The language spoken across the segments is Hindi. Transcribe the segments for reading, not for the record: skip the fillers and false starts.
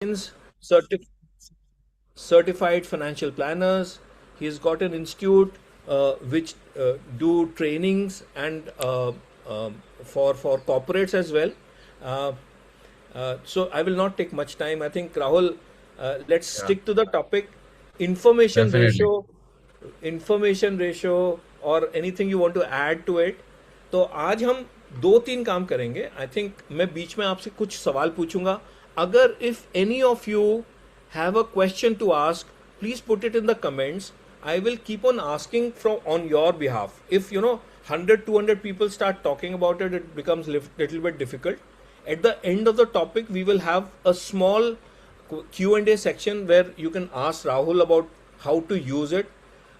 trains certified financial planners. He's got an institute which do trainings and for corporates as well. Uh, so I will not take much time. I think Rahul, let's Yeah, stick to the topic. Information definitely. ratio, information ratio और anything you want to add to it. तो आज हम दो तीन काम करेंगे. आई थिंक मैं बीच में आपसे कुछ सवाल पूछूंगा. अगर if any of you have a question to ask, please put it in the comments. I will keep on asking from on your behalf. If 100 200 people start talking about it, it becomes little bit difficult. At the end of the topic, we will have a small Q&A section where you can ask Rahul about how to use it.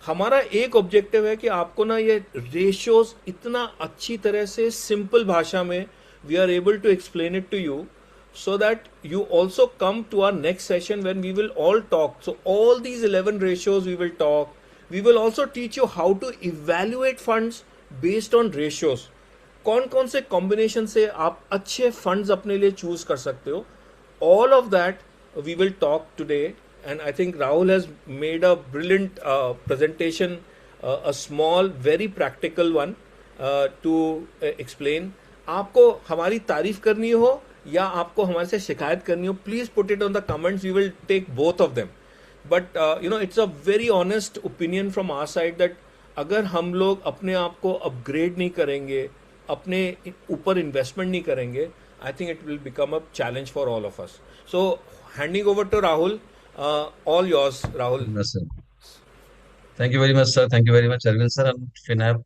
हमारा एक ऑब्जेक्टिव है कि आपको ना ये रेशियोज इतना अच्छी तरह से सिंपल भाषा में we are able to explain it to you, so that you also come to our next session when we will all talk. So all these 11 ratios we will talk. We will also teach you how to evaluate funds based on ratios. कौन कौन से कॉम्बिनेशन से आप अच्छे फंड्स अपने लिए चूज कर सकते हो. All of that we will talk today, and I think Rahul has made a brilliant presentation, a small very practical one to explain. आपको हमारी तारीफ करनी हो या आपको हमारे से शिकायत करनी हो, please put it on the comments. We will take both of them. But it's a very honest opinion from our side that अगर हम लोग अपने आप को अपग्रेड नहीं करेंगे, अपने ऊपर इन्वेस्टमेंट नहीं करेंगे, I think it will become a challenge for all of us. So handing over to Rahul. All yours Rahul. Yes, sir. Thank you very much, sir. Thank you very much, Arvind sir and Finab,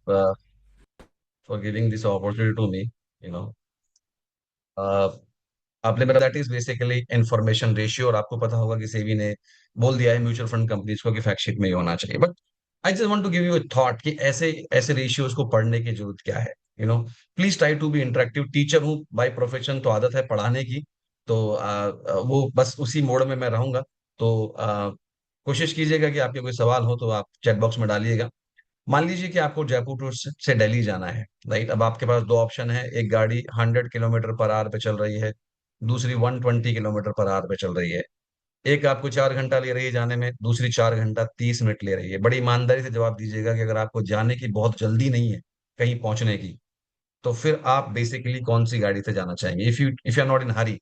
for giving this opportunity to me. You know, uh, आपने बताया that is basically information ratio, और आपको पता होगा कि सेबी ने बोल दिया है म्यूचुअल फंड कंपनीज को कि फैक्ट शीट में ही होना चाहिए. But I just want to give you a thought कि ऐसे ऐसे रेशियोज को पढ़ने की जरूरत क्या है. Please try to be interactive. Teacher हूँ बाय प्रोफेशन, तो आदत है पढ़ाने की. तो वो बस उसी मोड में मैं रहूंगा. तो कोशिश कीजिएगा कि आपके कोई सवाल हो तो आप चैट बॉक्स में डालिएगा. मान लीजिए कि आपको जयपुर टू से दिल्ली जाना है, राइट. अब आपके पास दो ऑप्शन है. एक गाड़ी 100 किलोमीटर पर आवर पे चल रही है, दूसरी 120 किलोमीटर पर आवर पे चल रही है. एक आपको 4 घंटा ले रही है जाने में, दूसरी 4 घंटा 30 मिनट ले रही है. बड़ी ईमानदारी से जवाब दीजिएगा कि अगर आपको जाने की बहुत जल्दी नहीं है, कहीं पहुंचने की, तो फिर आप बेसिकली कौन सी गाड़ी से जाना चाहेंगे, if you are not in hurry.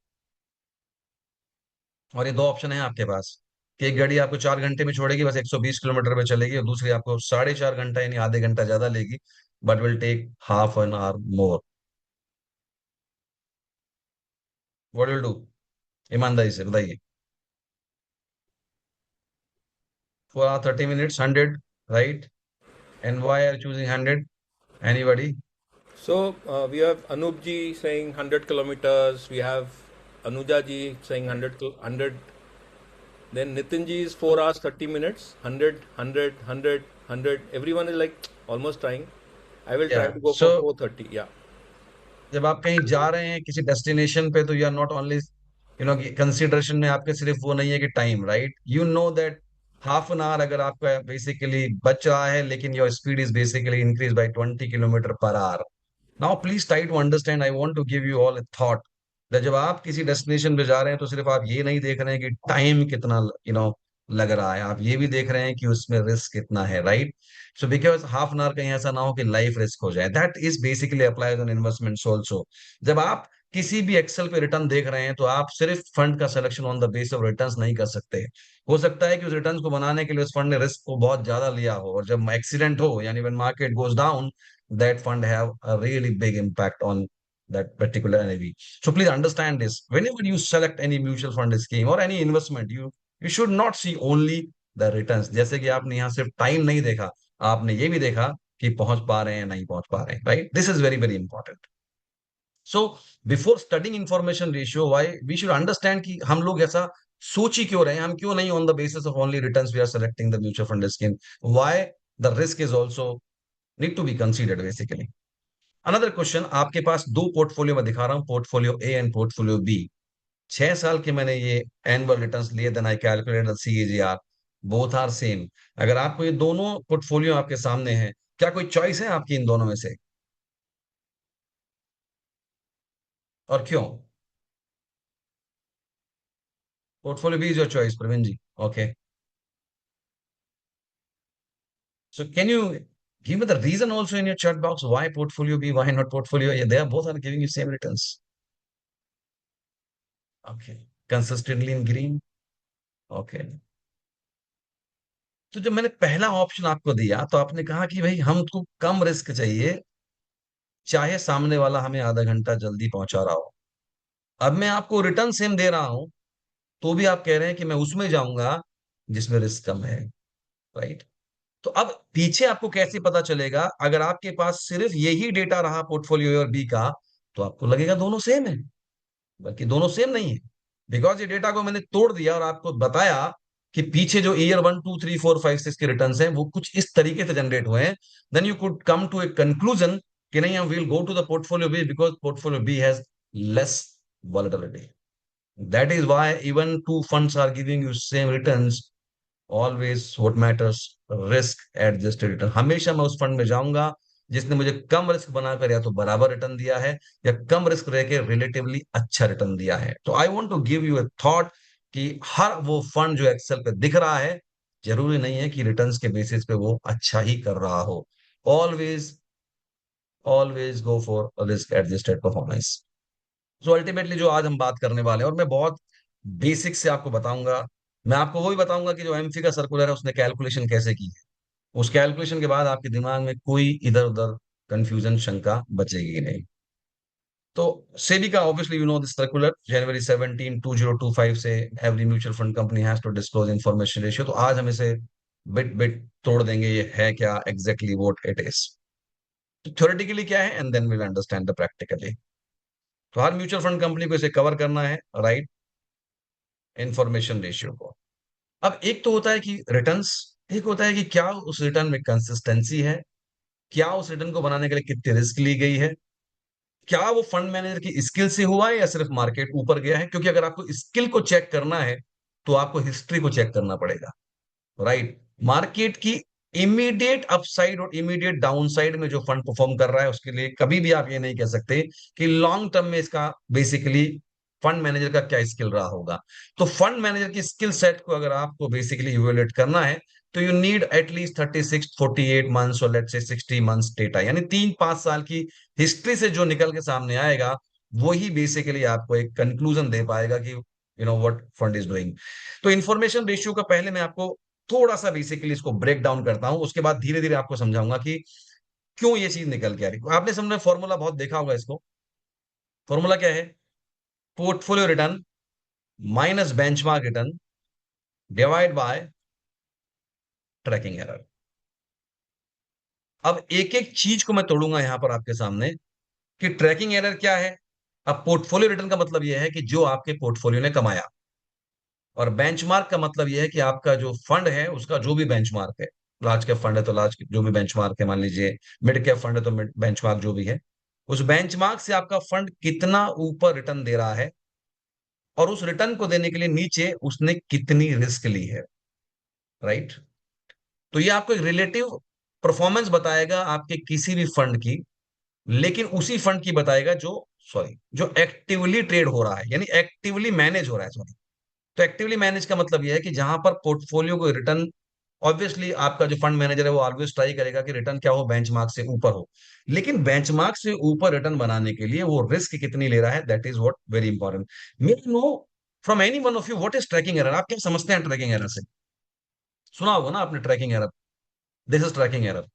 और ये दो ऑप्शन है आपके पास कि एक गाड़ी आपको 4 घंटे में छोड़ेगी, बस 120 किलोमीटर पे चलेगी, और दूसरी आपको 4.5 घंटा यानी आधे घंटा ज्यादा लेगी, but will take half an hour more. What will do? ईमानदारी से बताइए. 4 hours 30 minutes, 100, right? And why are you choosing 100? Anybody? So we have Anup ji saying 100 kilometers. We have Anuja ji saying 100. Then Nitin ji is 4 hours 30 minutes. 100. Everyone is like almost trying. I will try Yeah. to go for So 4:30. Yeah. जब आप कहीं जा रहे हैं किसी डेस्टिनेशन पे, तो you are not only consideration में आपके सिर्फ वो नहीं है कि time, right. You know that half an hour अगर आपका बेसिकली बच रहा है, लेकिन your speed is basically increase by 20 kilometre per hour. Now please try to understand. I want to give you all a thought that जब आप किसी डेस्टिनेशन पे जा रहे हैं, तो सिर्फ आप ये नहीं देख रहे हैं कि टाइम कितना लग रहा है, आप ये भी देख रहे हैं कि उसमें रिस्क कितना है, right. So because half an our कहीं ऐसा ना हो कि लाइफ रिस्क हो जाए. That is basically applies on investments also. जब आप किसी भी एक्सेल पे रिटर्न देख रहे हैं, तो आप सिर्फ फंड का selection on the base of returns नहीं कर सकते. हो सकता है कि उस रिटर्न्स को बनाने के लिए उस फंड ने रिस्क को बहुत ज्यादा लिया हो, और जब एक्सीडेंट हो यानी when market goes down, that fund have a really big impact on that particular NAV. So please understand this. Whenever you select any mutual fund scheme or any investment, you should not see only the returns. जैसे कि आपने यहाँ सिर्फ टाइम नहीं देखा, आपने ये भी देखा कि पहुंच पा रहे हैं नहीं पहुंच पा रहे हैं, right. This is very very important. So before studying information ratio, why we should understand कि हम लोग ऐसा सोच ही क्यों रहे हैं, हम क्यों नहीं on the basis of only returns we are selecting the mutual fund scheme. Why the risk is also need to be considered basically. Another question. आपके पास दो पोर्टफोलियो में दिखा रहा हूं, portfolio A and portfolio B. 6 साल के मैंने ये एनुअल रिटर्न्स लिए, then I calculated CAGR. Both are same. अगर आपको ये दोनों पोर्टफोलियो आपके सामने हैं, क्या कोई चॉइस है आपकी इन दोनों में से, और क्यों? Portfolio B is your choice, Praveen ji. Okay. So can you give me the reason also in your chat box why portfolio B, why not portfolio A? They are both are giving you same returns. Okay. Consistently in green. Okay. तो जब मैंने पहला ऑप्शन आपको दिया तो आपने कहा कि भाई हमको कम रिस्क चाहिए, चाहे सामने वाला हमें आधा घंटा जल्दी पहुंचा रहा हो। अब मैं आपको रिटर्न सेम दे रहा हूं, तो भी आप कह रहे हैं कि मैं उसमें जाऊंगा जिसमें रिस्क कम है। राइट। तो अब पीछे आपको कैसे पता चलेगा? अगर आपके पास सिर्फ यही डेटा रहा पोर्टफोलियो और बी का, तो आपको लगेगा दोनों सेम है, बल्कि दोनों सेम नहीं है। बिकॉज ये डेटा को मैंने तोड़ दिया और आपको बताया कि पीछे जो ईयर 1 2 3 4 5 6 के रिटर्न हैं वो कुछ इस तरीके से जनरेट हुए हैं। Then you could come to a conclusion कि नहीं, हम will go to the portfolio B because portfolio B has less volatility. That is why even two funds are giving you same returns. Always what matters, risk adjusted return. हमेशा मैं उस फंड में जाऊंगा जिसने मुझे कम रिस्क बनाकर या तो बराबर रिटर्न दिया है, या कम रिस्क रह के रिलेटिवली अच्छा रिटर्न दिया है। तो I want to give you a thought कि हर वो फंड जो एक्सेल पे दिख रहा है, जरूरी नहीं है कि रिटर्न्स के बेसिस पे वो अच्छा ही कर रहा हो। Always always go for risk adjusted performance. So ultimately जो आज हम बात करने वाले हैं, और मैं बहुत बेसिक से आपको बताऊंगा, मैं आपको वो भी बताऊंगा कि जो एमफी का सर्कुलर है उसने कैलकुलेशन कैसे की है। उस कैलकुलेशन के बाद आपके दिमाग में कोई इधर उधर कंफ्यूजन, शंका बचेगी नहीं। तो सेबी का obviously you know this circular January 17 2025 से every mutual fund company has to disclose information ratio. तो आज हम इसे बिट बिट तोड़ देंगे, ये है क्या एग्जैक्टली व्हाट इट इज। तो थ्योरेटिकली क्या है and then will understand the practically. तो हर म्यूचुअल फंड कंपनी को इसे कवर करना है, राइट, इंफॉर्मेशन रेशियो को। अब एक तो होता है कि रिटर्न्स, एक होता है कि क्या उस रिटर्न में कंसिस्टेंसी है, क्या उस रिटर्न को बनाने के लिए कितनी रिस्क ली गई है, क्या वो फंड मैनेजर की स्किल से हुआ है या सिर्फ मार्केट ऊपर गया है। क्योंकि अगर आपको स्किल को चेक करना है तो आपको हिस्ट्री को चेक करना पड़ेगा, राइट। मार्केट की इमीडिएट अपसाइड और इमीडिएट डाउनसाइड में जो फंड परफॉर्म कर रहा है उसके लिए कभी भी आप ये नहीं कह सकते कि लॉन्ग टर्म में इसका बेसिकली फंड मैनेजर का क्या स्किल रहा होगा। तो फंड मैनेजर की स्किल सेट को अगर आपको बेसिकली इवेल्युएट करना है, तो यू नीड एटलीस्ट 36 48 मंथ्स और लेट से 60 मंथ्स डेटा, यानी 3 5 साल की हिस्ट्री से जो निकल के सामने आएगा वही बेसिकली आपको एक कंक्लूजन दे पाएगा कि you know what fund is doing. तो इंफॉर्मेशन रेशियो का पहले मैं आपको थोड़ा सा बेसिकली इसको ब्रेक डाउन करता हूं, उसके बाद धीरे धीरे आपको समझाऊंगा कि क्यों ये चीज निकल के आ रही। आपने समझे फॉर्मूला बहुत देखा होगा इसको। फॉर्मूला क्या है? Portfolio return minus benchmark return divide by tracking error. अब एक एक चीज को मैं तोड़ूंगा यहां पर आपके सामने कि ट्रैकिंग एरर क्या है। अब पोर्टफोलियो रिटर्न का मतलब यह है कि जो आपके पोर्टफोलियो ने कमाया, और बेंचमार्क का मतलब यह है कि आपका जो फंड है उसका जो भी बेंचमार्क है। लार्ज कैप फंड है तो लार्ज जो भी बेंचमार्क है, मान लीजिए मिड कैप फंड है तो मिड बेंचमार्क जो भी है, उस बेंचमार्क से आपका फंड कितना ऊपर रिटर्न दे रहा है, और उस रिटर्न को देने के लिए नीचे उसने कितनी रिस्क ली है, राइट। तो ये आपको एक रिलेटिव परफॉर्मेंस बताएगा आपके किसी भी फंड की, लेकिन उसी फंड की बताएगा जो, सॉरी, जो एक्टिवली ट्रेड हो रहा है, यानी एक्टिवली मैनेज हो रहा है, सॉरी। तो एक्टिवली मैनेज का मतलब यह है कि जहां पर पोर्टफोलियो को रिटर्न, ऑब्वियसली आपका जो फंड मैनेजर है वो ऑलवेज ट्राई करेगा कि रिटर्न क्या हो, बेंचमार्क से ऊपर हो। लेकिन बेंचमार्क से ऊपर रिटर्न बनाने के लिए वो रिस्क कितनी ले रहा है, that is what very important. May know from any one of you what is tracking error. आप क्या समझते हैं ट्रैकिंग एरर से? सुना होगा ना आपने tracking error. This is tracking error.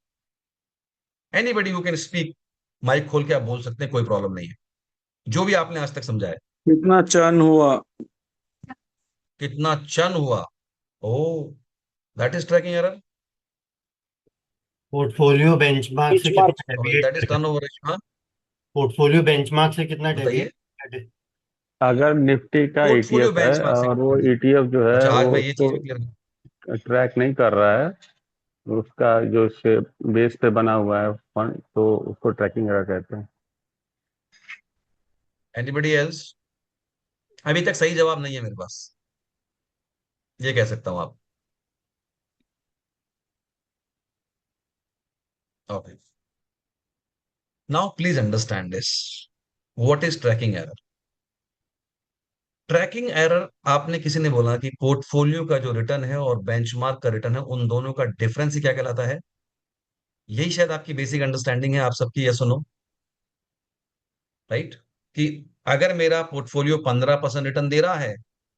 Anybody you can speak, mic खोल के आप बोल सकते हैं, कोई प्रॉब्लम नहीं है, जो भी आपने आज तक समझा है। कितना चर्न हुआ। कितना चर्न हुआ, oh, that is tracking error. Portfolio benchmark से बेंचमार्क कितना और दैट इज डेविएट, टर्नओवर। हाँ, पोर्टफोलियो बेंचमार्क से कितना बताइए। डेविएट। अगर निफ्टी का पोर्टफोलियो ईटीएफ है बेंचमार्क से और वो कितना है? ईटीएफ जो है अच्छा, आज वो मैं ये उसको चीज भी क्लियर। ट्रैक नहीं कर रहा है, उसका जो बेस पे बना हुआ है फंड, तो उसको ट्रैकिंग एरर कहते हैं। Anybody else? अभी तक सही जवाब नहीं है मेरे पास, ये कह सकता हूं आप। Okay, now please understand this, what is tracking error. Tracking error, आपने किसी ने बोला कि पोर्टफोलियो का जो रिटर्न है और बेंचमार्क का रिटर्न है, उन दोनों का डिफरेंस ही क्या कहलाता है? यही शायद आपकी बेसिक अंडरस्टैंडिंग है आप सबकी, यस सुनो, राइट? कि अगर मेरा पोर्टफोलियो 15% रिटर्न दे रहा है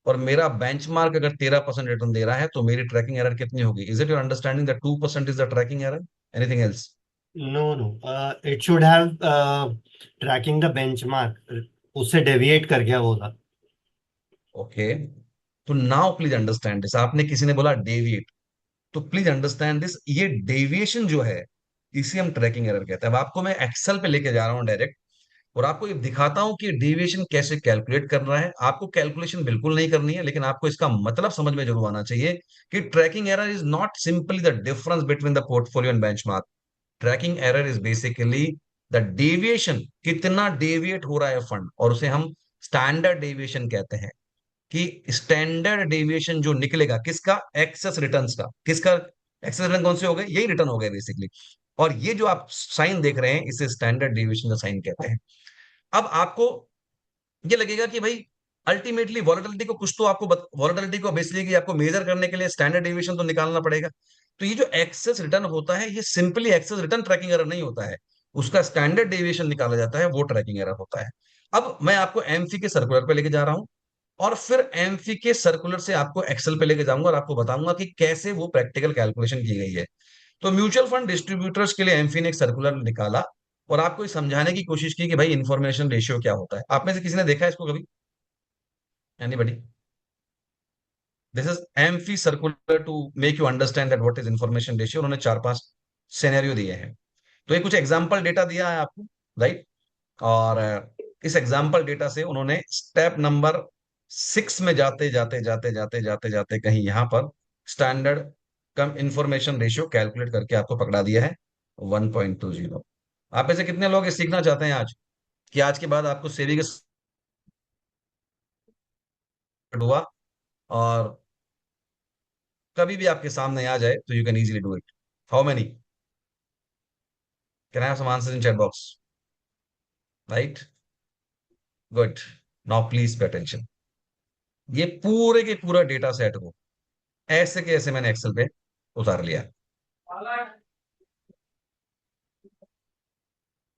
और मेरा बेंचमार्क अगर 13% रिटर्न दे रहा है, तो मेरी ट्रैकिंग एरर कितनी होगी? Is it your understanding that 2% is the tracking error? Anything else? No no, it should have tracking the benchmark, उससे डेविएट कर गया होगा। ओके, तो नाउ प्लीज अंडरस्टैंड दिस। आपने किसी ने बोला डेविएट, तो प्लीज अंडरस्टैंड दिस, ये डेविएशन जो है इसे हम ट्रैकिंग एरर कहते हैं। अब आपको मैं एक्सेल पे लेके जा रहा हूं डायरेक्ट, और आपको ये दिखाता हूं कि डेविएशन कैसे कैलकुलेट करना है। आपको कैलकुलेशन बिल्कुल नहीं करनी है, लेकिन आपको इसका मतलब समझ में जरूर आना चाहिए कि trekking error is not simply the difference between the portfolio and benchmark. Trekking error is basically the deviation, कितना डेविएट हो रहा है फंड, और उसे हम स्टैंडर्ड डेविएशन कहते हैं। कि स्टैंडर्ड डेविएशन जो निकलेगा किसका? एक्सेस रिटर्न्स का। किसका एक्सेस रिटर्न? कौन से हो गए? यही रिटर्न हो गए बेसिकली। और ये जो आप साइन देख रहे हैं, इसे स्टैंडर्ड डेविएशन का साइन कहते हैं। अब आपको ये लगेगा कि भाई अल्टीमेटली वॉलेटिलिटी को कुछ तो आपको वॉलेटिलिटी को बेसिकली आपको मेजर करने के लिए स्टैंडर्ड डेविएशन तो निकालना पड़ेगा। तो ये जो एक्सेस रिटर्न होता है, ये simply excess return tracking error नहीं होता है, उसका स्टैंडर्ड डेविएशन निकाला जाता है, वो ट्रैकिंग एरर होता है। अब मैं आपको एमफी के सर्कुलर पे लेके जा रहा हूं, और फिर एमफी के सर्कुलर से आपको एक्सेल पे लेके जाऊंगा और आपको बताऊंगा कि कैसे वो प्रैक्टिकल कैलकुलेशन की गई है। तो म्यूचुअल फंड डिस्ट्रीब्यूटर्स के लिए एमफी ने एक सर्कुलर निकाला, और आपको ये समझाने की कोशिश की कि भाई इंफॉर्मेशन रेशियो क्या होता है। आप में से किसी ने देखा है इसको कभी? Anybody? This is AMFI circular to make you understand that what is information ratio. उन्होंने 4-5 सिनेरियो दिए हैं, तो ये कुछ एग्जाम्पल डेटा दिया है आपको, राइट? और इस एग्जाम्पल डेटा से उन्होंने स्टेप नंबर 6 में जाते जाते जाते जाते जाते जाते कहीं यहां पर स्टैंडर्ड कम इंफॉर्मेशन रेशियो कैलकुलेट करके आपको पकड़ा दिया है 1.20। आप ऐसे कितने लोग ये सीखना चाहते हैं आज, कि आज के बाद आपको सेविंग हुआ और कभी भी आपके सामने आ जाए तो you can easily do it? How many can I have some answers in chat box? Right, good. Now please pay attention. ये पूरे के पूरा डेटा सेट को ऐसे के ऐसे मैंने एक्सेल पे उतार लिया।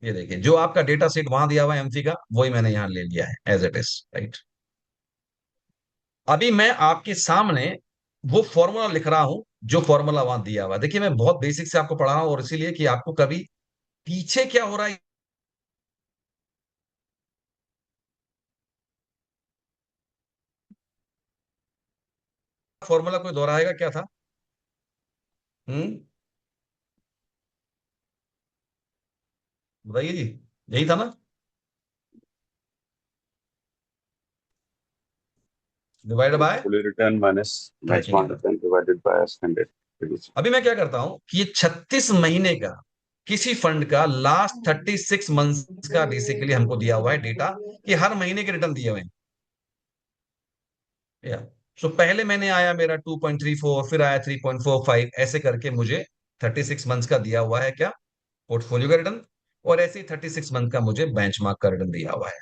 ये देखिए, जो आपका डेटा सेट वहां दिया हुआ है एमसी का, वही मैंने यहां ले लिया है एज इट इज, राइट? अभी मैं आपके सामने वो फॉर्मूला लिख रहा हूं जो फॉर्मूला वहां दिया हुआ है। देखिए, मैं बहुत बेसिक से आपको पढ़ा रहा हूं, और इसीलिए कि आपको कभी पीछे क्या हो रहा है, फॉर्मूला कोई दोहराएगा क्या था? हम्म, बताइए जी। यही था ना? Divide by full return minus tracking benchmark error. Return divided by standard. अभी मैं क्या करता हूं कि ये 36 महीने का किसी फंड का लास्ट 36 मंथ्स का बेसिकली हमको दिया हुआ है डेटा, कि हर महीने के रिटर्न दिए हुए हैं। या सो पहले मैंने आया मेरा 2.34, फिर आया 3.45, ऐसे करके मुझे 36 मंथ्स का दिया हुआ है क्या? पोर्टफोलियो का रिटर्न। और ऐसे ही 36 मंथ का मुझे बेंचमार्क का रिटर्न दिया हुआ है।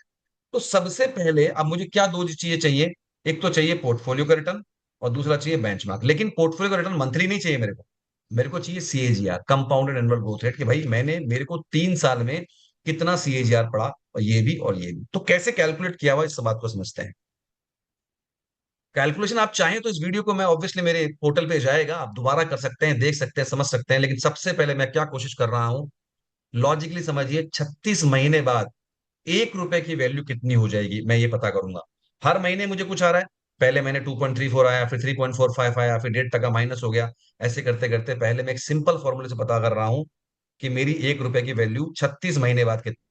तो सबसे पहले अब मुझे क्या दो चीजें चाहिए? एक तो चाहिए पोर्टफोलियो का रिटर्न, और दूसरा चाहिए बेंचमार्क। लेकिन पोर्टफोलियो का रिटर्न मंथली नहीं चाहिए मेरे को, मेरे को चाहिए CAGR, compounded annual growth rate, कि भाई मैंने मेरे को 3 साल में कितना सीएजीआर पड़ा, और ये भी और ये भी। तो कैसे कैलकुलेट किया हुआ, इस बात को समझते हैं। कैलकुलेशन आप चाहें तो इस वीडियो को मैं ऑब्वियसली मेरे पोर्टल पे जाएगा, आप दोबारा कर सकते हैं, देख सकते हैं, समझ सकते हैं। लेकिन सबसे पहले मैं क्या कोशिश कर रहा हूं, लॉजिकली समझिए, 36 महीने बाद 1 रुपए की वैल्यू कितनी हो जाएगी, मैं ये पता करूंगा। हर महीने मुझे कुछ आ रहा है, पहले मैंने 2.34 आया, फिर 3.45 आया, फिर 1.5 टका माइनस हो गया। ऐसे करते करते पहले मैं एक सिंपल फॉर्मूले से पता कर रहा हूं कि मेरी 1 रुपए की वैल्यू 36 महीने बाद कितनी।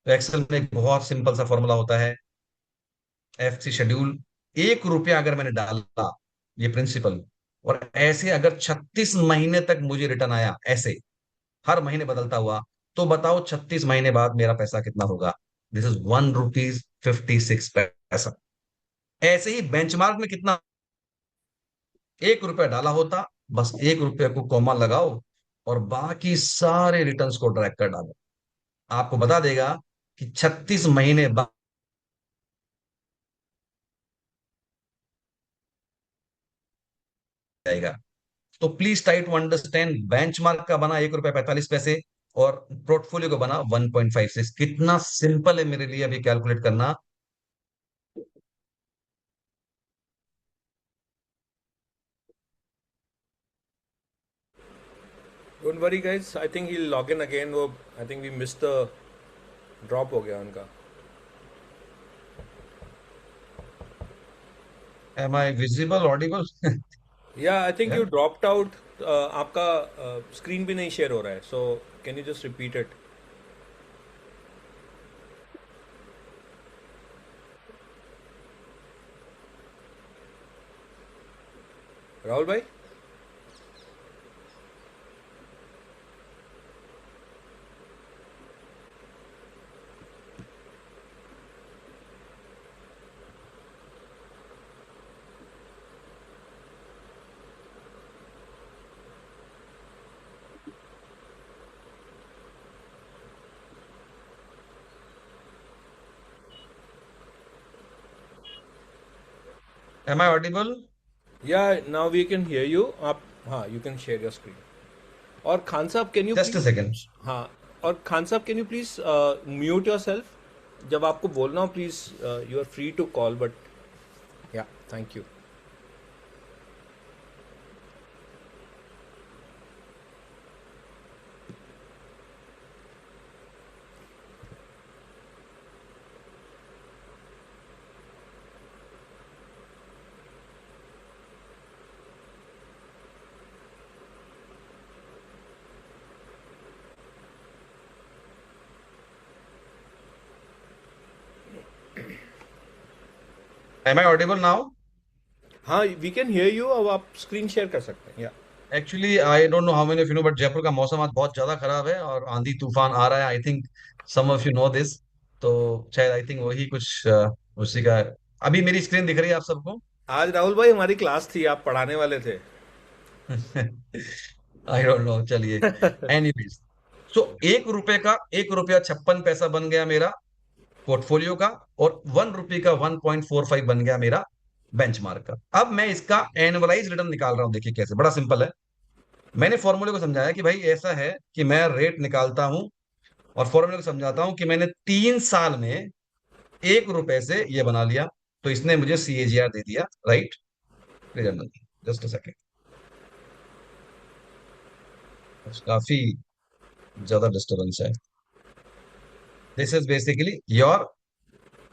तो एक्सेल में एक बहुत सिंपल सा फॉर्मूला होता है, एफसी शेड्यूल। 1 रुपया अगर मैंने डाला, ये प्रिंसिपल, और ऐसे अगर 36 महीने तक मुझे रिटर्न आया, ऐसे हर महीने बदलता हुआ, तो बताओ 36 महीने बाद मेरा पैसा कितना होगा? दिस इज 1 रुपीज 56 पैसा। ऐसे ही बेंचमार्क में कितना? 1 रुपया डाला होता, बस 1 रुपये को कॉमा लगाओ, और बाकी सारे रिटर्न्स को ड्रैग कर डालो, आपको बता देगा कि 36 महीने बाद जाएगा। तो please try to understand, benchmark का बना 1 रुपया 45 पैसे और पोर्टफोलियो का बना 1.56। कितना सिंपल है मेरे लिए अभी कैलकुलेट करना। Don't worry guys, I think he log in again. वो I think we miss the drop हो गया उनका। Am I visible audible? या आई थिंक यू यार ड्रॉप्ड आउट। आपका स्क्रीन भी नहीं शेयर हो रहा है, so can you just repeat it? Rahul भाई? Am I audible? या now we can hear you. आप, हाँ, you can share your screen. और Khan sahab can you just a please, second. हाँ, और Khan sahab can you please mute yourself जब आपको बोलना हो, please. You are free to call, but yeah, thank you. Am I audible now? हाँ, वी कैन हियर यू। अब आप स्क्रीन शेयर कर सकते हैं, yeah. Actually I don't know how many of you know, but Jaipur का मौसम आज बहुत ज्यादा खराब है और आंधी तूफान आ रहा है। I think some of you know this. तो शायद आई थिंक वही कुछ उसी का। अभी मेरी स्क्रीन दिख रही है आप सबको? आज राहुल भाई हमारी क्लास थी, आप पढ़ाने वाले थे। आई डोंट नो, चलिए। एनीवेज, सो 1 रुपए का 1 रुपया 56 पैसा बन गया मेरा पोर्टफोलियो का, और 1 रुपए का 1.45 बन गया मेरा बेंचमार्क का। अब मैं इसका एनुअलाइज रिटर्न निकाल रहा हूं। देखिए कैसे, बड़ा सिंपल है। मैंने फॉर्मूले को समझाया कि भाई ऐसा है कि मैं रेट निकालता हूं, और फॉर्मूले को समझाता हूं कि मैंने 3 साल में 1 रुपए से ये बना लिया। तो इसने मुझे CAGR दे दिया, राइट? जस्ट अ सेकेंड, काफी ज्यादा डिस्टर्बेंस है। This is basically your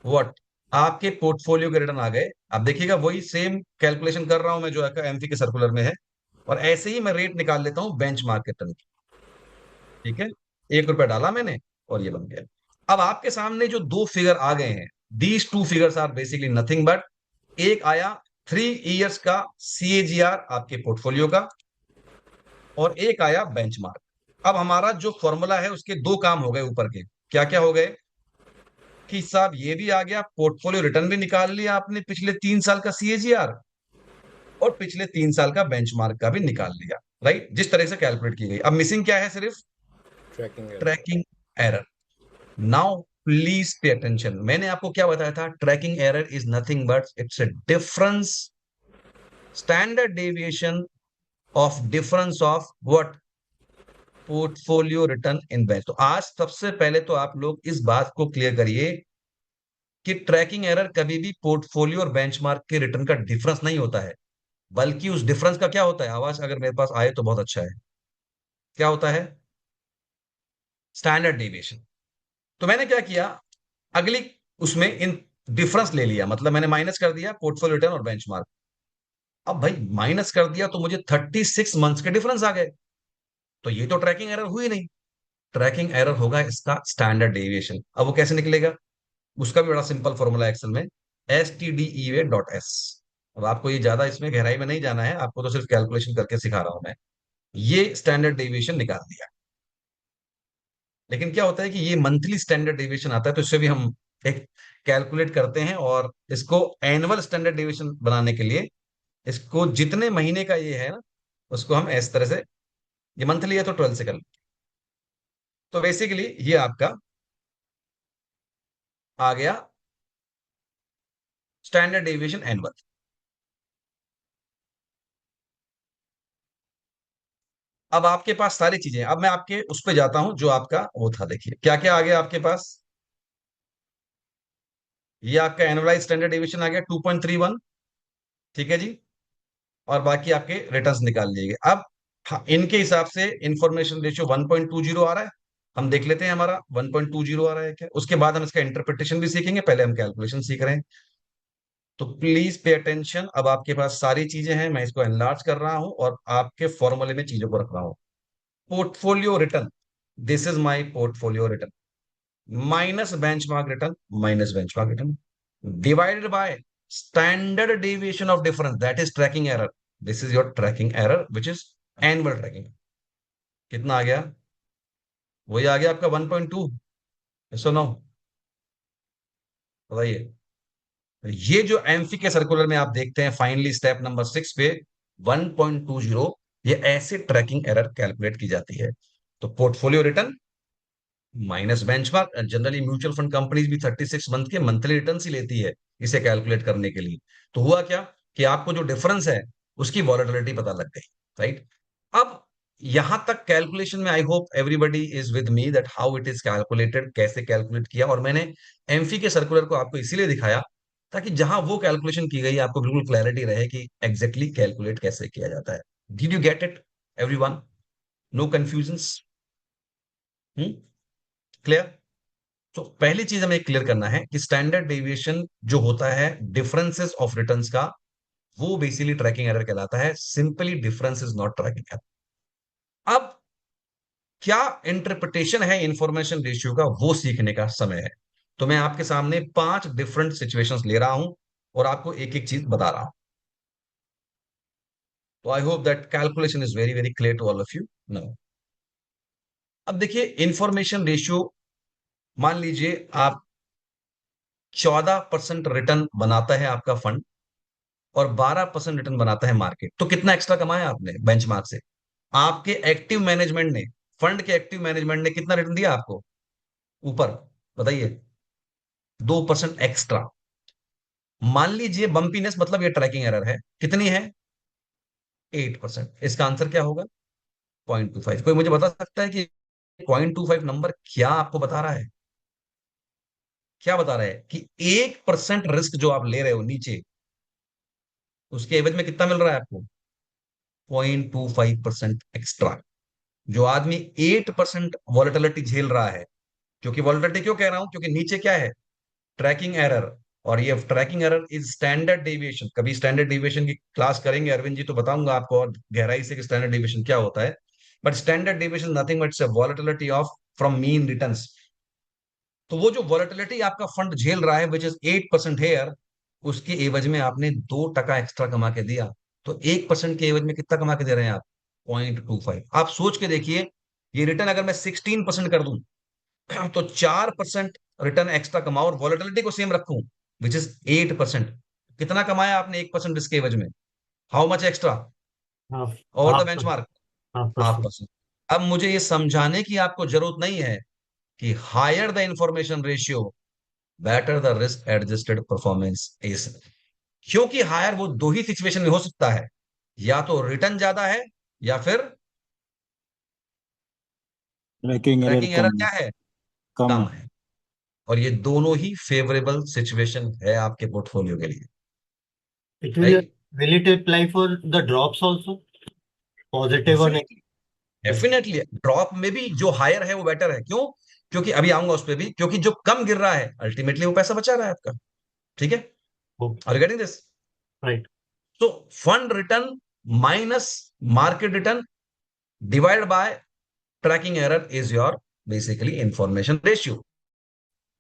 what, आपके पोर्टफोलियो के रिटर्न आ गए। अब देखिएगा वही सेम कैलकुलेशन कर रहा हूं मैं जो एमपी के सर्कुलर में है, और ऐसे ही मैं रेट निकाल लेता हूं बेंच मार्क रिटर्न की। ठीक है, 1 रुपया डाला मैंने और ये बन गया। अब आपके सामने जो दो फिगर आ गए हैं, these two figures are basically nothing but, एक आया 3 इयर्स का CAGR आपके पोर्टफोलियो का, और एक आया बेंचमार्क। अब हमारा जो फॉर्मूला है उसके दो काम हो गए ऊपर के। क्या क्या हो गए? कि साहब ये भी आ गया, पोर्टफोलियो रिटर्न भी निकाल लिया आपने, पिछले 3 साल का CAGR, और पिछले 3 साल का बेंचमार्क का भी निकाल लिया, राइट? जिस तरह से कैलकुलेट की गई। अब मिसिंग क्या है? सिर्फ tracking error. Tracking error. Now please pay attention. मैंने आपको क्या बताया था? Trekking error is nothing but it's a difference, standard deviation of difference of what, portfolio return in bench. तो आज सबसे पहले तो आप लोग इस बात को क्लियर करिए कि ट्रैकिंग एरर कभी भी पोर्टफोलियो और बेंचमार्क के रिटर्न का डिफरेंस नहीं होता है, बल्कि उस डिफरेंस का क्या होता है? आवाज अगर मेरे पास आए तो बहुत अच्छा है। क्या होता है? Standard deviation. तो मैंने क्या किया, अगली उसमें इन डिफरेंस ले लिया, मतलब मैंने माइनस कर दिया पोर्टफोलियो रिटर्न और बेंचमार्क। अब भाई माइनस कर दिया तो मुझे 36 मंथ्स के डिफरेंस आ गए। तो ये तो ट्रैकिंग एरर हुई नहीं। ट्रैकिंग एरर होगा इसका स्टैंडर्ड डेविएशन। अब वो कैसे निकलेगा? उसका भी बड़ा सिंपल फॉर्मूला एक्सेल में, STDEA.S। अब आपको ये ज्यादा इसमें गहराई में नहीं जाना है, आपको तो सिर्फ कैलकुलेशन करके सिखा रहा हूं मैं। ये स्टैंडर्ड डेविएशन निकाल दिया। लेकिन क्या होता है कि ये मंथली स्टैंडर्ड डेविएशन आता है, तो इससे भी हम एक कैलकुलेट करते हैं, और इसको एनुअल स्टैंडर्ड डेविएशन बनाने के लिए इसको जितने महीने का ये है ना, उसको हम इस तरह से, ये मंथली है तो 12 से कर लें। तो बेसिकली ये आपका आ गया स्टैंडर्ड डेविएशन एनुअल। अब आपके पास सारी चीजें, अब मैं आपके उस पे जाता हूं जो आपका वो था। देखिए क्या क्या आ गया आपके पास। ये आपका एनुअलाइज स्टैंडर्ड डेविएशन आ गया 2.31, ठीक है जी। और बाकी आपके रिटर्न्स निकाल लिए गए। अब हाँ, इनके हिसाब से इंफॉर्मेशन रेशियो 1.20 आ रहा है। हम देख लेते हैं हमारा 1.20 आ रहा है क्या, उसके बाद हम इसका इंटरप्रिटेशन भी सीखेंगे, पहले हम कैलकुलेशन सीख रहे हैं। तो प्लीज पे अटेंशन, अब आपके पास सारी चीजें हैं, मैं इसको एनलार्ज कर रहा हूं और आपके फॉर्मूले में चीजों को रख रहा हूं। Portfolio return, this is my portfolio return, minus benchmark return, minus benchmark return, divided by standard deviation of difference, that is tracking error. This is your tracking error which is annual tracking. कितना आ गया? वही आ गया आपका 1.2। सुनो, बताइए। ये जो एमसी के सर्कुलर में आप देखते हैं फाइनली स्टेप नंबर 6 पे 1.20, ये ऐसे ट्रैकिंग एरर कैलकुलेट की जाती है। तो portfolio return minus benchmark, generally mutual fund companies भी 36 मंथ के मंथली रिटर्न ही लेती है इसे कैलकुलेट करने के लिए। तो हुआ क्या कि आपको जो डिफरेंस है उसकी वॉलेटिलिटी पता लग गई, राइट। अब यहां तक कैलकुलेशन में I hope everybody is with me that how it is calculated, कैसे कैलकुलेट किया। और मैंने एमफी के सर्कुलर को आपको इसीलिए दिखाया ताकि जहां वो कैलकुलेशन की गई आपको बिल्कुल क्लैरिटी रहे कि एग्जैक्टली कैलकुलेट कैसे किया जाता है। Did you get it everyone? No confusions? Clear? तो पहली चीज हमें क्लियर करना है कि स्टैंडर्ड डेविएशन जो होता है डिफरेंसेस ऑफ रिटर्न्स का, वो बेसिकली ट्रैकिंग एरर कहलाता है। Simply difference is not tracking error. अब क्या इंटरप्रिटेशन है इंफॉर्मेशन रेशियो का, वो सीखने का समय है। तो मैं आपके सामने 5 डिफरेंट सिचुएशंस ले रहा हूं और आपको एक एक चीज बता रहा हूं। तो I hope that calculation is very very clear to all of you now. अब देखिए इंफॉर्मेशन रेशियो, मान लीजिए आप 14% रिटर्न बनाता है आपका फंड और 12% रिटर्न बनाता है मार्केट, तो कितना एक्स्ट्रा कमाया आपने बेंचमार्क से? आपके एक्टिव मैनेजमेंट ने, फंड के एक्टिव मैनेजमेंट ने कितना रिटर्न दिया आपको ऊपर, बताइए? 2% एक्स्ट्रा। मान लीजिए बम्पीनेस मतलब ये ट्रैकिंग एरर है, कितनी है? 8%। इसका आंसर क्या होगा? 0.25। कोई मुझे बता सकता है कि 0.25 नंबर क्या आपको बता रहा है? क्या बता रहा है कि 1% रिस्क जो आप ले रहे हो नीचे, उसके एवज में कितना मिल रहा है आपको? 0.25% एक्स्ट्रा। जो आदमी 8% वॉलेटिलिटी झेल रहा है, क्योंकि वॉलेटिलिटी क्यों कह रहा हूं, क्योंकि नीचे क्या है? Tracking error. और ये tracking error is standard deviation. कभी स्टैंडर्ड डेविएशन की क्लास करेंगे अरविंद जी तो बताऊंगा आपको और गहराई से कि स्टैंडर्ड डेविएशन क्या होता है। But standard deviation nothing but volatility of from mean returns. तो वो जो वॉलेटिलिटी आपका फंड झेल रहा है विच इज 8% हेयर, उसके एवज में आपने 2% एक्स्ट्रा कमा के दिया। तो 1% के एवज में कितना कमा के दे रहे हैं आप? 0.25। आप सोच के देखिए, ये रिटर्न अगर मैं 16% कर दूं तो 4% रिटर्न एक्स्ट्रा कमाओ और वॉलेटिलिटी को सेम रखूं विच इज 8%, कितना कमाया आपने 1% रिस्क के एवज में? How much extra half over the half benchmark? Half half percent percent. अब मुझे ये समझाने की आपको जरूरत नहीं है कि higher the information ratio better the risk adjusted performance is. क्योंकि हायर वो दो ही सिचुएशन में हो सकता है, या तो रिटर्न ज्यादा है या फिर ट्रैकिंग एरर ट्रैकिंग एरर कम क्या है? कम कम है। है। और ये दोनों ही फेवरेबल सिचुएशन है आपके पोर्टफोलियो के लिए, it right. will it apply for the drops also, positive or definitely, negative? Definitely drop में भी जो हायर है वो बेटर है। क्यों? क्योंकि अभी आऊंगा उस पर भी, क्योंकि जो कम गिर रहा है अल्टीमेटली वो पैसा बचा रहा है आपका, ठीक है? Okay, are you getting this? right. तो fund return minus market return divide by tracking error is your basically information ratio.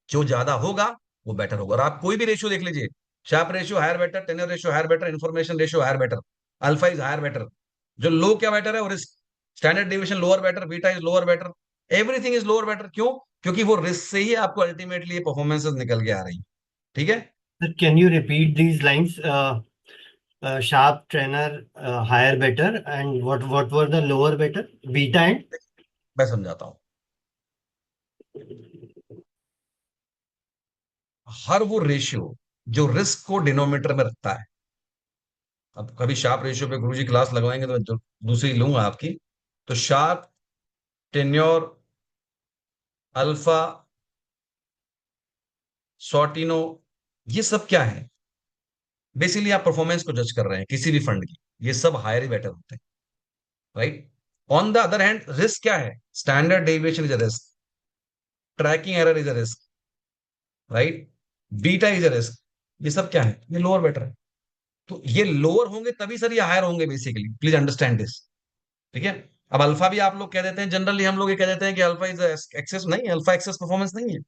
जो ज्यादा होगा वो बेटर होगा। और आप कोई भी रेशियो देख लीजिए, Sharpe ratio higher better, Treynor ratio higher better, information ratio higher better, alpha is higher better. जो लो क्या बेटर है, और standard deviation lower better, beta is lower better, everything is lower better. क्यों? क्योंकि वो रिस्क से ही आपको अल्टीमेटली परफॉर्मेंसेस निकल के आ रही है, ठीक है? Sir, can you repeat these lines? Sharp, trainer, higher, better, and what were the lower better? Beta and मैं समझाता हूं। हर वो रेशियो जो रिस्क को डिनोमिनेटर में रखता है, अब कभी शार्प रेशियो पे गुरुजी क्लास लगवाएंगे तो मैं दूसरी लूंगा आपकी, तो शार्प, टेन्योर, अल्फा, सॉर्टिनो, ये सब क्या है? बेसिकली आप परफॉर्मेंस को जज कर रहे हैं किसी भी फंड की, ये सब हायर ही बेटर होते हैं, right? On the other hand risk क्या है? Standard deviation is a risk, trekking error is a risk, right? Beta is a risk. ये सब क्या है? ये लोअर बेटर है। तो ये लोअर होंगे तभी सर ये हायर होंगे, बेसिकली प्लीज अंडरस्टैंड दिस। ठीक है? अब अल्फा भी आप लोग कह देते हैं, जनरली हम लोग ये कह देते हैं कि अल्फा इज एक्सेस, नहीं, अल्फा एक्सेस परफॉर्मेंस नहीं है।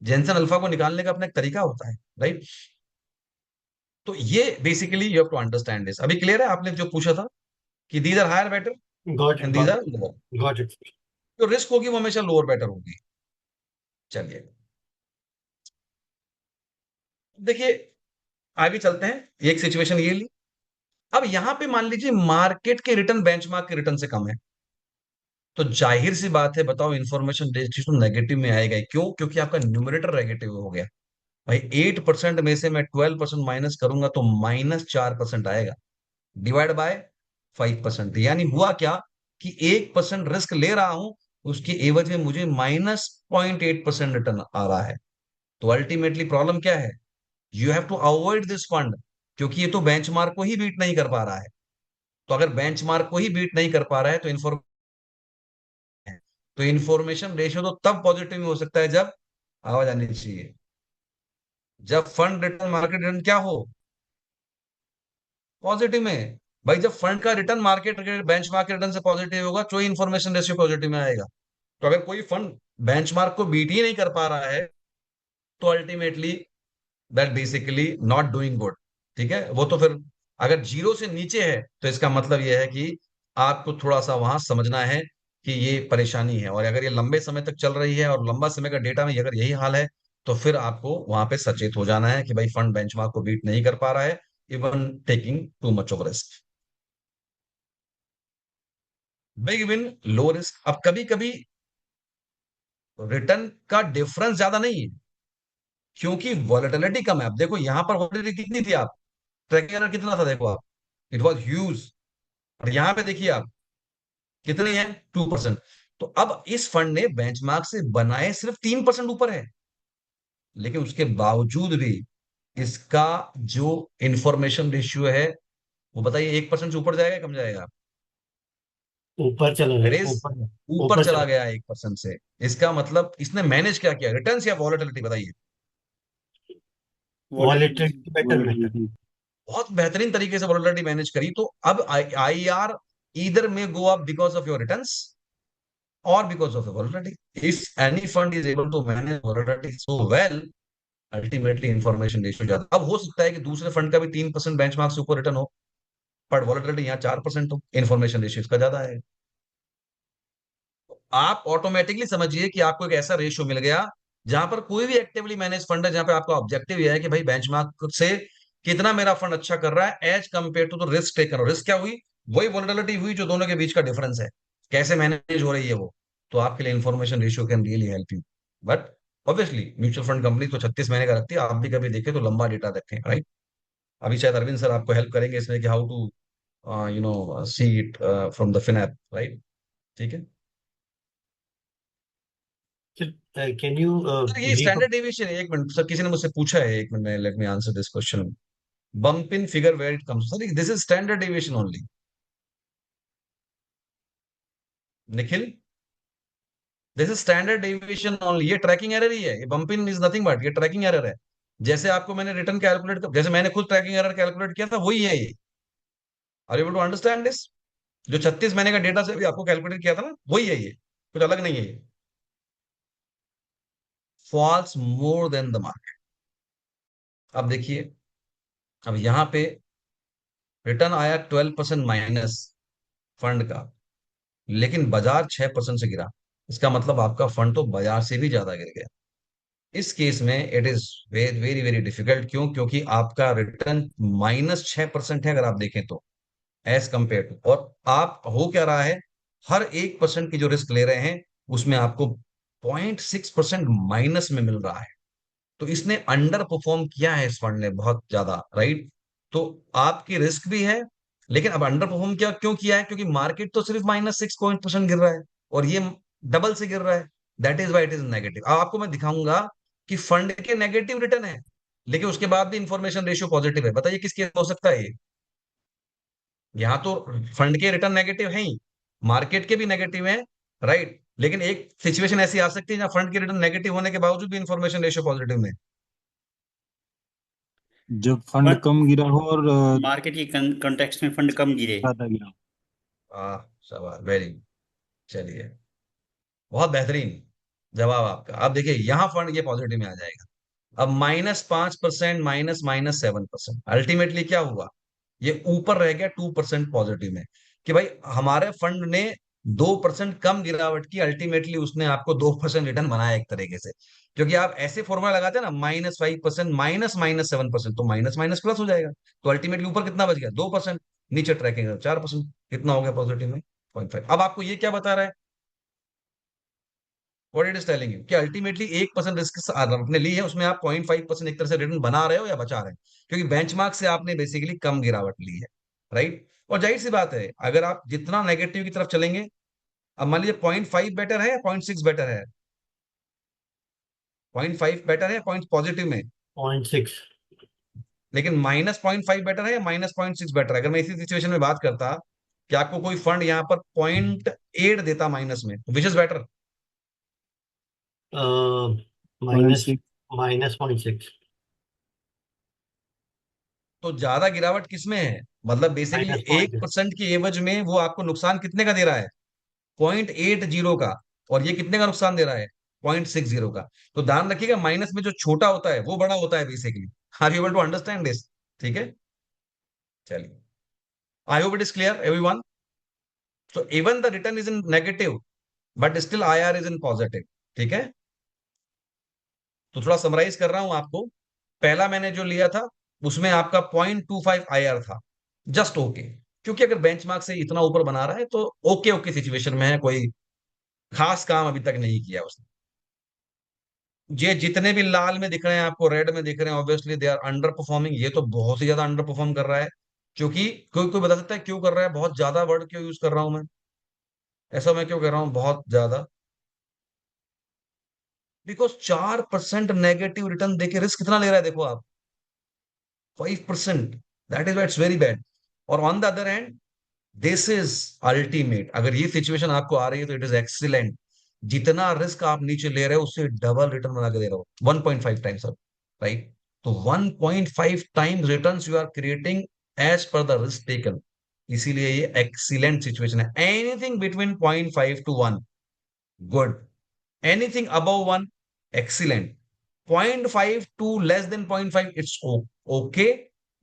जेनसन अल्फा को निकालने का अपना एक तरीका होता है, राइट? तो ये basically you have to understand this. अभी क्लियर है आपने जो पूछा था कि these are higher better Got it, and these got are it, lower? got it. जो रिस्क होगी वो हमेशा लोअर बेटर होगी। चलिए देखिए, आगे चलते हैं। एक सिचुएशन ये ली। अब यहां पे मान लीजिए मार्केट के रिटर्न बेंचमार्क के रिटर्न से कम है, तो जाहिर सी बात है, बताओ इंफॉर्मेशन डिस्ट्रीब्यूशन नेगेटिव में आएगा। क्यों? क्योंकि आपका न्यूमरेटर नेगेटिव हो गया। भाई 8% में से मैं 12% माइनस करूंगा तो -4% आएगा, डिवाइड बाय 5%। यानी हुआ क्या कि 1% रिस्क ले रहा हूं, उसके एवज में मुझे -0.8% रिटर्न आ रहा है। तो अल्टीमेटली प्रॉब्लम क्या है? You have to avoid this fund, क्योंकि ये तो बेंचमार्क को ही बीट नहीं कर पा रहा है। तो अगर बेंचमार्क को ही बीट नहीं कर पा रहा है तो इन्फॉर्मेशन रेशियो तो तब पॉजिटिव में हो सकता है जब आवाज आनी चाहिए, जब फंड रिटर्न मार्केट रिटर्न क्या हो, पॉजिटिव में। भाई जब फंड का रिटर्न मार्केट बेंचमार्क के रिटर्न से पॉजिटिव होगा तो इन्फॉर्मेशन रेशियो पॉजिटिव में आएगा। तो अगर कोई फंड बेंचमार्क को बीट ही नहीं कर पा रहा है तो ultimately that basically not doing good. ठीक है? वो तो फिर अगर जीरो से नीचे है तो इसका मतलब यह है कि आपको थोड़ा सा वहां समझना है कि ये परेशानी है। और अगर ये लंबे समय तक चल रही है और लंबा समय का डेटा में अगर यही हाल है तो फिर आपको वहां पे सचेत हो जाना है कि भाई फंड बेंचमार्क को बीट नहीं कर पा रहा है, even taking too much of risk. Big win low risk. अब कभी कभी रिटर्न का डिफरेंस ज्यादा नहीं है क्योंकि वॉलेटिलिटी कम है। अब देखो यहां पर वॉलेटिलिटी कितनी थी, आप ट्रैकिंग एरर कितना था, देखो आप, इट वॉज ह्यूज। और यहां पे देखिए आप कितनी है, 2%। तो अब इस फंड ने बेंचमार्क से बनाए सिर्फ 3% ऊपर है, लेकिन उसके बावजूद भी इसका जो इंफॉर्मेशन रेशियो है वो बताइए 1% से ऊपर जाएगा, कम जाएगा? ऊपर चला इट गया, इज ऊपर, ऊपर ऊपर चला चला. गया 1% से। इसका मतलब इसने मैनेज क्या किया, रिटर्न्स या वॉलेटिलिटी, बताइए? Volatility. Volatility better, better. बहुत बेहतरीन तरीके से वॉलेटिलिटी मैनेज करी। तो अब आई आर ईदर में go up because of your returns और because of volatility. If any fund is able to manage volatility so well, ultimately information ratio ज्यादा। अब हो सकता है कि दूसरे फंड का भी 3% बेंचमार्क से ऊपर रिटर्न हो, पर वॉलेटिलिटी यहाँ 4% हो, इंफॉर्मेशन रेशियो इसका ज्यादा है। आप ऑटोमेटिकली समझिए कि आपको एक ऐसा रेशियो मिल गया जहां पर कोई भी एक्टिवली मैनेज फंड है, जहां पे आपका ऑब्जेक्टिव यह है कि भाई बेंचमार्क से कितना मेरा फंड अच्छा कर रहा है as compare to the risk taken. Risk क्या हुई? वही वोलेटिलिटी हुई जो दोनों के बीच का डिफरेंस है, कैसे मैनेज हो रही है वो। तो आपके लिए information ratio can really help you. But obviously mutual fund company तो 36 महीने का रखती है, आप भी कभी देखें तो लंबा डेटा रखें, राइट? अभी शायद अरविंद सर आपको हेल्प करेंगे इसमें कि how to see it from the FinApp, right? ठीक है So, can you सर, ये स्टैंडर्ड डेविएशन है। एक मिनट सर, किसी ने मुझसे पूछा है, एक minute, let me answer this question. Bump in figure where it comes, sir this is standard deviation only. Nikhil, this is standard deviation only. ये ट्रैकिंग एरर ही है, ये bump in is nothing but ये ट्रैकिंग एरर है। जैसे आपको मैंने रिटर्न कैलकुलेट, जैसे मैंने खुद ट्रैकिंग एरर कैलकुलेट किया था, वही है ये। Are able to understand this? जो 36 महीने का डेटा से भी आपको कैलकुलेट किया था ना, वही है ये, कुछ अलग नहीं है ये। Falls more than the market. अब देखिए, अब यहां पे रिटर्न आया 12% माइनस फंड का, लेकिन बाजार 6% से गिरा। इसका मतलब आपका फंड तो बाजार से भी ज्यादा गिर गया। इस केस में it is very very very difficult. क्यों? क्योंकि आपका रिटर्न -6% है अगर आप देखें तो, एज कंपेयर टू। और आप हो क्या रहा है, हर 1% की जो रिस्क ले रहे हैं उसमें आपको 0.6% माइनस में मिल रहा है। तो इसने अंडर परफॉर्म किया है इस फंड ने बहुत ज्यादा, राइट? तो आपकी रिस्क भी है लेकिन अब अंडर परफॉर्म क्या क्यों किया है? क्योंकि मार्केट तो सिर्फ -6% गिर रहा है और ये डबल से गिर रहा है। That is why it is negative. अब आपको मैं दिखाऊंगा कि फंड के नेगेटिव रिटर्न है, लेकिन उसके बाद भी इंफॉर्मेशन रेशियो पॉजिटिव है। बताइए किसके हो सकता है ये? यहाँ तो फंड के रिटर्न नेगेटिव है ही, मार्केट के भी नेगेटिव है, राइट। लेकिन एक सिचुएशन ऐसी आ सकती है जहाँ फंड के रिटर्न नेगेटिव होने के बावजूद भी इंफॉर्मेशन रेशियो पॉजिटिव में। जब फंड बट कम गिरा हो और मार्केट की कंटेक्स्ट में फंड कम गिरे। ज्यादा गिरा हो। हाँ, सवाल वेरी, चलिए, बहुत बेहतरीन जवाब आपका। अब देखिए यहाँ फंड ये पॉजिटिव में आ जाएगा। अब -5%, -7%, अल्टीमेटली क्या हुआ? ये ऊपर रह गया 2% पॉजिटिव में, कि भाई हमारे फंड ने 2% कम गिरावट की, अल्टीमेटली उसने आपको 2% रिटर्न बनाया एक तरीके से। क्योंकि आप ऐसे फॉर्मूला लगाते हैं ना, -5% -7%, तो माइनस माइनस प्लस हो जाएगा। तो अल्टीमेटली ऊपर कितना बच गया? 2%। नीचे ट्रैकिंग 4%, कितना हो गया पॉजिटिव में? 0.5। अब आपको ये क्या बता रहा है? What it is telling you कि अल्टीमेटली 1% रिस्क आपने ली है, उसमें आप 0.5% एक तरह से रिटर्न बना रहे हो या बचा रहे हो, क्योंकि बेंचमार्क से आपने बेसिकली कम गिरावट ली है, राइट। और जाहिर सी बात है, अगर आप जितना नेगेटिव की तरफ चलेंगे, अब मान लीजिए 0.5 बेटर है या 0.6 बेटर है? 0.5 बेटर है पॉइंट पॉजिटिव में, 0.6। लेकिन -0.5 बेटर है या -0.6 बेटर है? अगर मैं इसी सिचुएशन में बात करता कि आपको कोई फंड यहाँ पर 0.8 देता माइनस में, विच इज बेटर? माइनस 0.6। -0.6। तो ज्यादा गिरावट किसमें है? मतलब बेसिकली एक -0.6। परसेंट की एवज में वो आपको नुकसान कितने का दे रहा है? 0.80 का। और ये कितने का नुकसान दे रहा है? 0.60 का। तो ध्यान रखिएगा, माइनस में जो छोटा होता है वो बड़ा होता है basically. Are you able to understand this? ठीक है, चलिए, I hope it is clear everyone. तो even the return is in negative, but still IR is in positive. ठीक है, तो थोड़ा समराइज कर रहा हूं आपको। पहला मैंने जो लिया था उसमें आपका 0.25 IR था, जस्ट ओके। क्योंकि अगर बेंचमार्क से इतना ऊपर बना रहा है तो ओके ओके सिचुएशन में है, कोई खास काम अभी तक नहीं किया उसने। ये जितने भी लाल में दिख रहे हैं आपको, रेड में दिख रहे हैं, obviously they are under performing. ये तो बहुत ही ज्यादा अंडर परफॉर्म कर रहा है। क्योंकि कोई कोई बता सकता है क्यों कर रहा है? बहुत ज्यादा वर्ड क्यों यूज कर रहा हूं मैं? ऐसा मैं क्यों कर रहा हूं बहुत ज्यादा? बिकॉज 4% नेगेटिव रिटर्न देके रिस्क कितना ले रहा है देखो आप, 5%। That is why it's very bad. और on the other hand, this is ultimate. अगर ये सिचुएशन आपको आ रही है तो इट इज एक्सीलेंट। जितना रिस्क आप नीचे ले रहे हो उससे डबल रिटर्न बना के दे रहे हो, 1.5 टाइम्स अब, राइट। तो 1.5 times return you are creating as per the risk taken. इसीलिए ये एक्सीलेंट सिचुएशन है। Anything between 0.5 to 1, good. Anything above 1, excellent. 0.5 to less than 0.5, it's okay.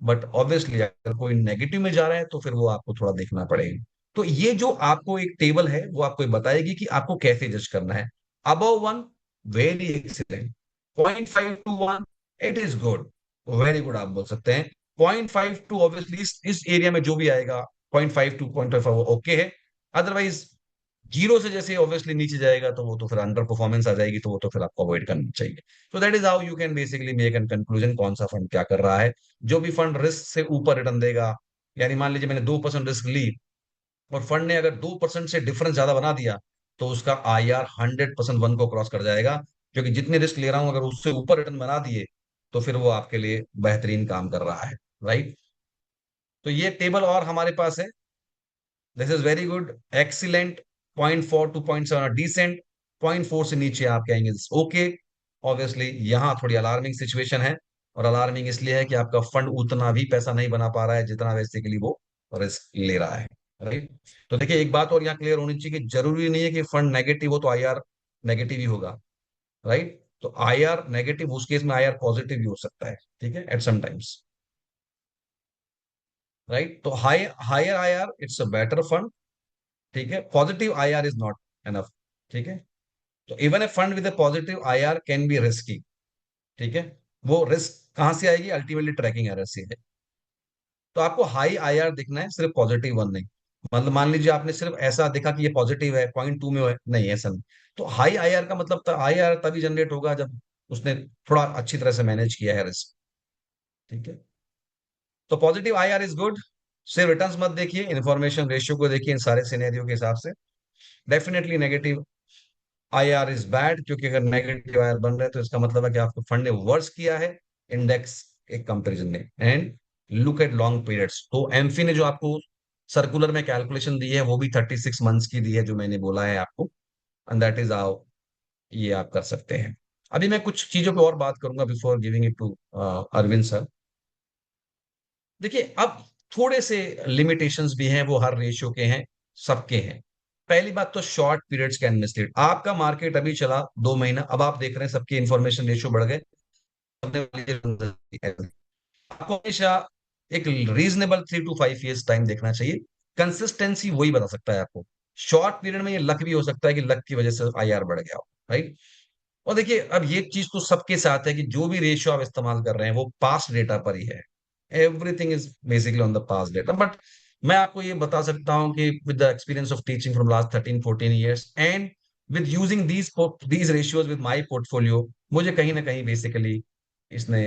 But obviously अगर कोई नेगेटिव में जा रहा है तो फिर वो आपको थोड़ा देखना पड़ेगा। तो ये जो आपको एक टेबल है वो आपको बताएगी कि आपको कैसे जज करना है। Above 1, very excellent. 0.5 to 1, it is good, very good आप बोल सकते हैं। 0.5 टू ऑब्वियसली इस एरिया में जो भी आएगा, 0.5 टू 0.5 ओके है। अदरवाइज जीरो से जैसे ऑब्वियसली नीचे जाएगा तो वो तो फिर अंडर परफॉर्मेंस आ जाएगी, तो वो तो फिर आपको अवॉइड करना चाहिए। तो that is how you can basically make an conclusion कौन सा फंड क्या कर रहा है। जो भी फंड रिस्क से ऊपर रिटर्न देगा, यानी मान लीजिए मैंने 2% रिस्क ली और फंड ने अगर 2% से डिफरेंस ज्यादा बना दिया, तो उसका IR 100% 1 को क्रॉस कर जाएगा। क्योंकि जितने रिस्क ले रहा हूं अगर उससे ऊपर रिटर्न बना दिए तो फिर वो आपके लिए बेहतरीन काम कर रहा है, राइट। तो ये टेबल और हमारे पास है। This is very good, excellent, 0.4 to 0.7 decent, 0.4 से नीचे आप कहेंगे ओके। ऑब्वियसली यहाँ थोड़ी अलार्मिंग सिचुएशन है, और अलार्मिंग इसलिए है कि आपका फंड उतना भी पैसा नहीं बना पा रहा है जितना बेसिकली वो रिस्क ले रहा है, राइट। तो देखिए एक बात और यहाँ क्लियर होनी चाहिए कि जरूरी नहीं है कि फंड नेगेटिव हो तो IR नेगेटिव ही होगा, राइट। तो IR नेगेटिव, उस केस में IR पॉजिटिव भी हो सकता है, ठीक है, एट सम टाइम्स, राइट। तो higher IR it's a better fund, ठीक है। Positive IR is not enough, ठीक है। तो even a fund with a positive IR can be risky, ठीक है। वो रिस्क कहां से आएगी? अल्टीमेटली ट्रैकिंग एरर से है। तो आपको हाई IR दिखना है, सिर्फ पॉजिटिव वन नहीं। मतलब मान लीजिए आपने सिर्फ ऐसा देखा कि ये पॉजिटिव है, 0.2 में है, नहीं ऐसा नहीं। तो हाई IR का मतलब हाई IR तभी जनरेट होगा जब उसने थोड़ा अच्छी तरह से मैनेज किया है रिस्क, ठीक है। तो पॉजिटिव IR इज गुड, सिर्फ रिटर्न्स मत देखिए, इन्फॉर्मेशन रेशियो को देखिए इन सारे सिनेरियो के हिसाब से। Definitely negative IR is bad, क्योंकि अगर नेगेटिव आईआर बन रहे हैं तो इसका मतलब है कि आपको फंड ने वर्स किया है इंडेक्स के कंपैरिजन में। And look at long periods. तो एमफी ने जो आपको सर्कुलर में कैलकुलेशन दी है वो भी 36 मंथ्स की दी है, जो मैंने बोला है आपको, एंड दैट इज हाउ ये आप कर सकते हैं। अभी मैं कुछ चीजों पे और बात करूंगा before giving it to Arvind sir. देखिए, अब थोड़े से लिमिटेशंस भी हैं, वो हर रेशियो के हैं, सबके हैं। पहली बात तो शॉर्ट पीरियड्स कैन मिसलीड। आपका मार्केट अभी चला 2 महीना, अब आप देख रहे हैं सबके इंफॉर्मेशन रेशियो बढ़ गए, आपको हमेशा एक रीजनेबल 3 to 5 years टाइम देखना चाहिए। कंसिस्टेंसी वही बता सकता है आपको। शॉर्ट पीरियड में ये लक भी हो सकता है कि लक की वजह से आईआर बढ़ गया हो, राइट। और देखिए, अब ये चीज तो सबके साथ है कि जो भी रेशियो आप इस्तेमाल कर रहे हैं वो पास्ट डेटा पर ही है। Everything is basically on the past data. But मैं आपको ये बता सकता हूं कि with the experience of teaching from last 13-14 years and with using these ratios with my portfolio, मुझे कहीं ना कहीं बेसिकली इसने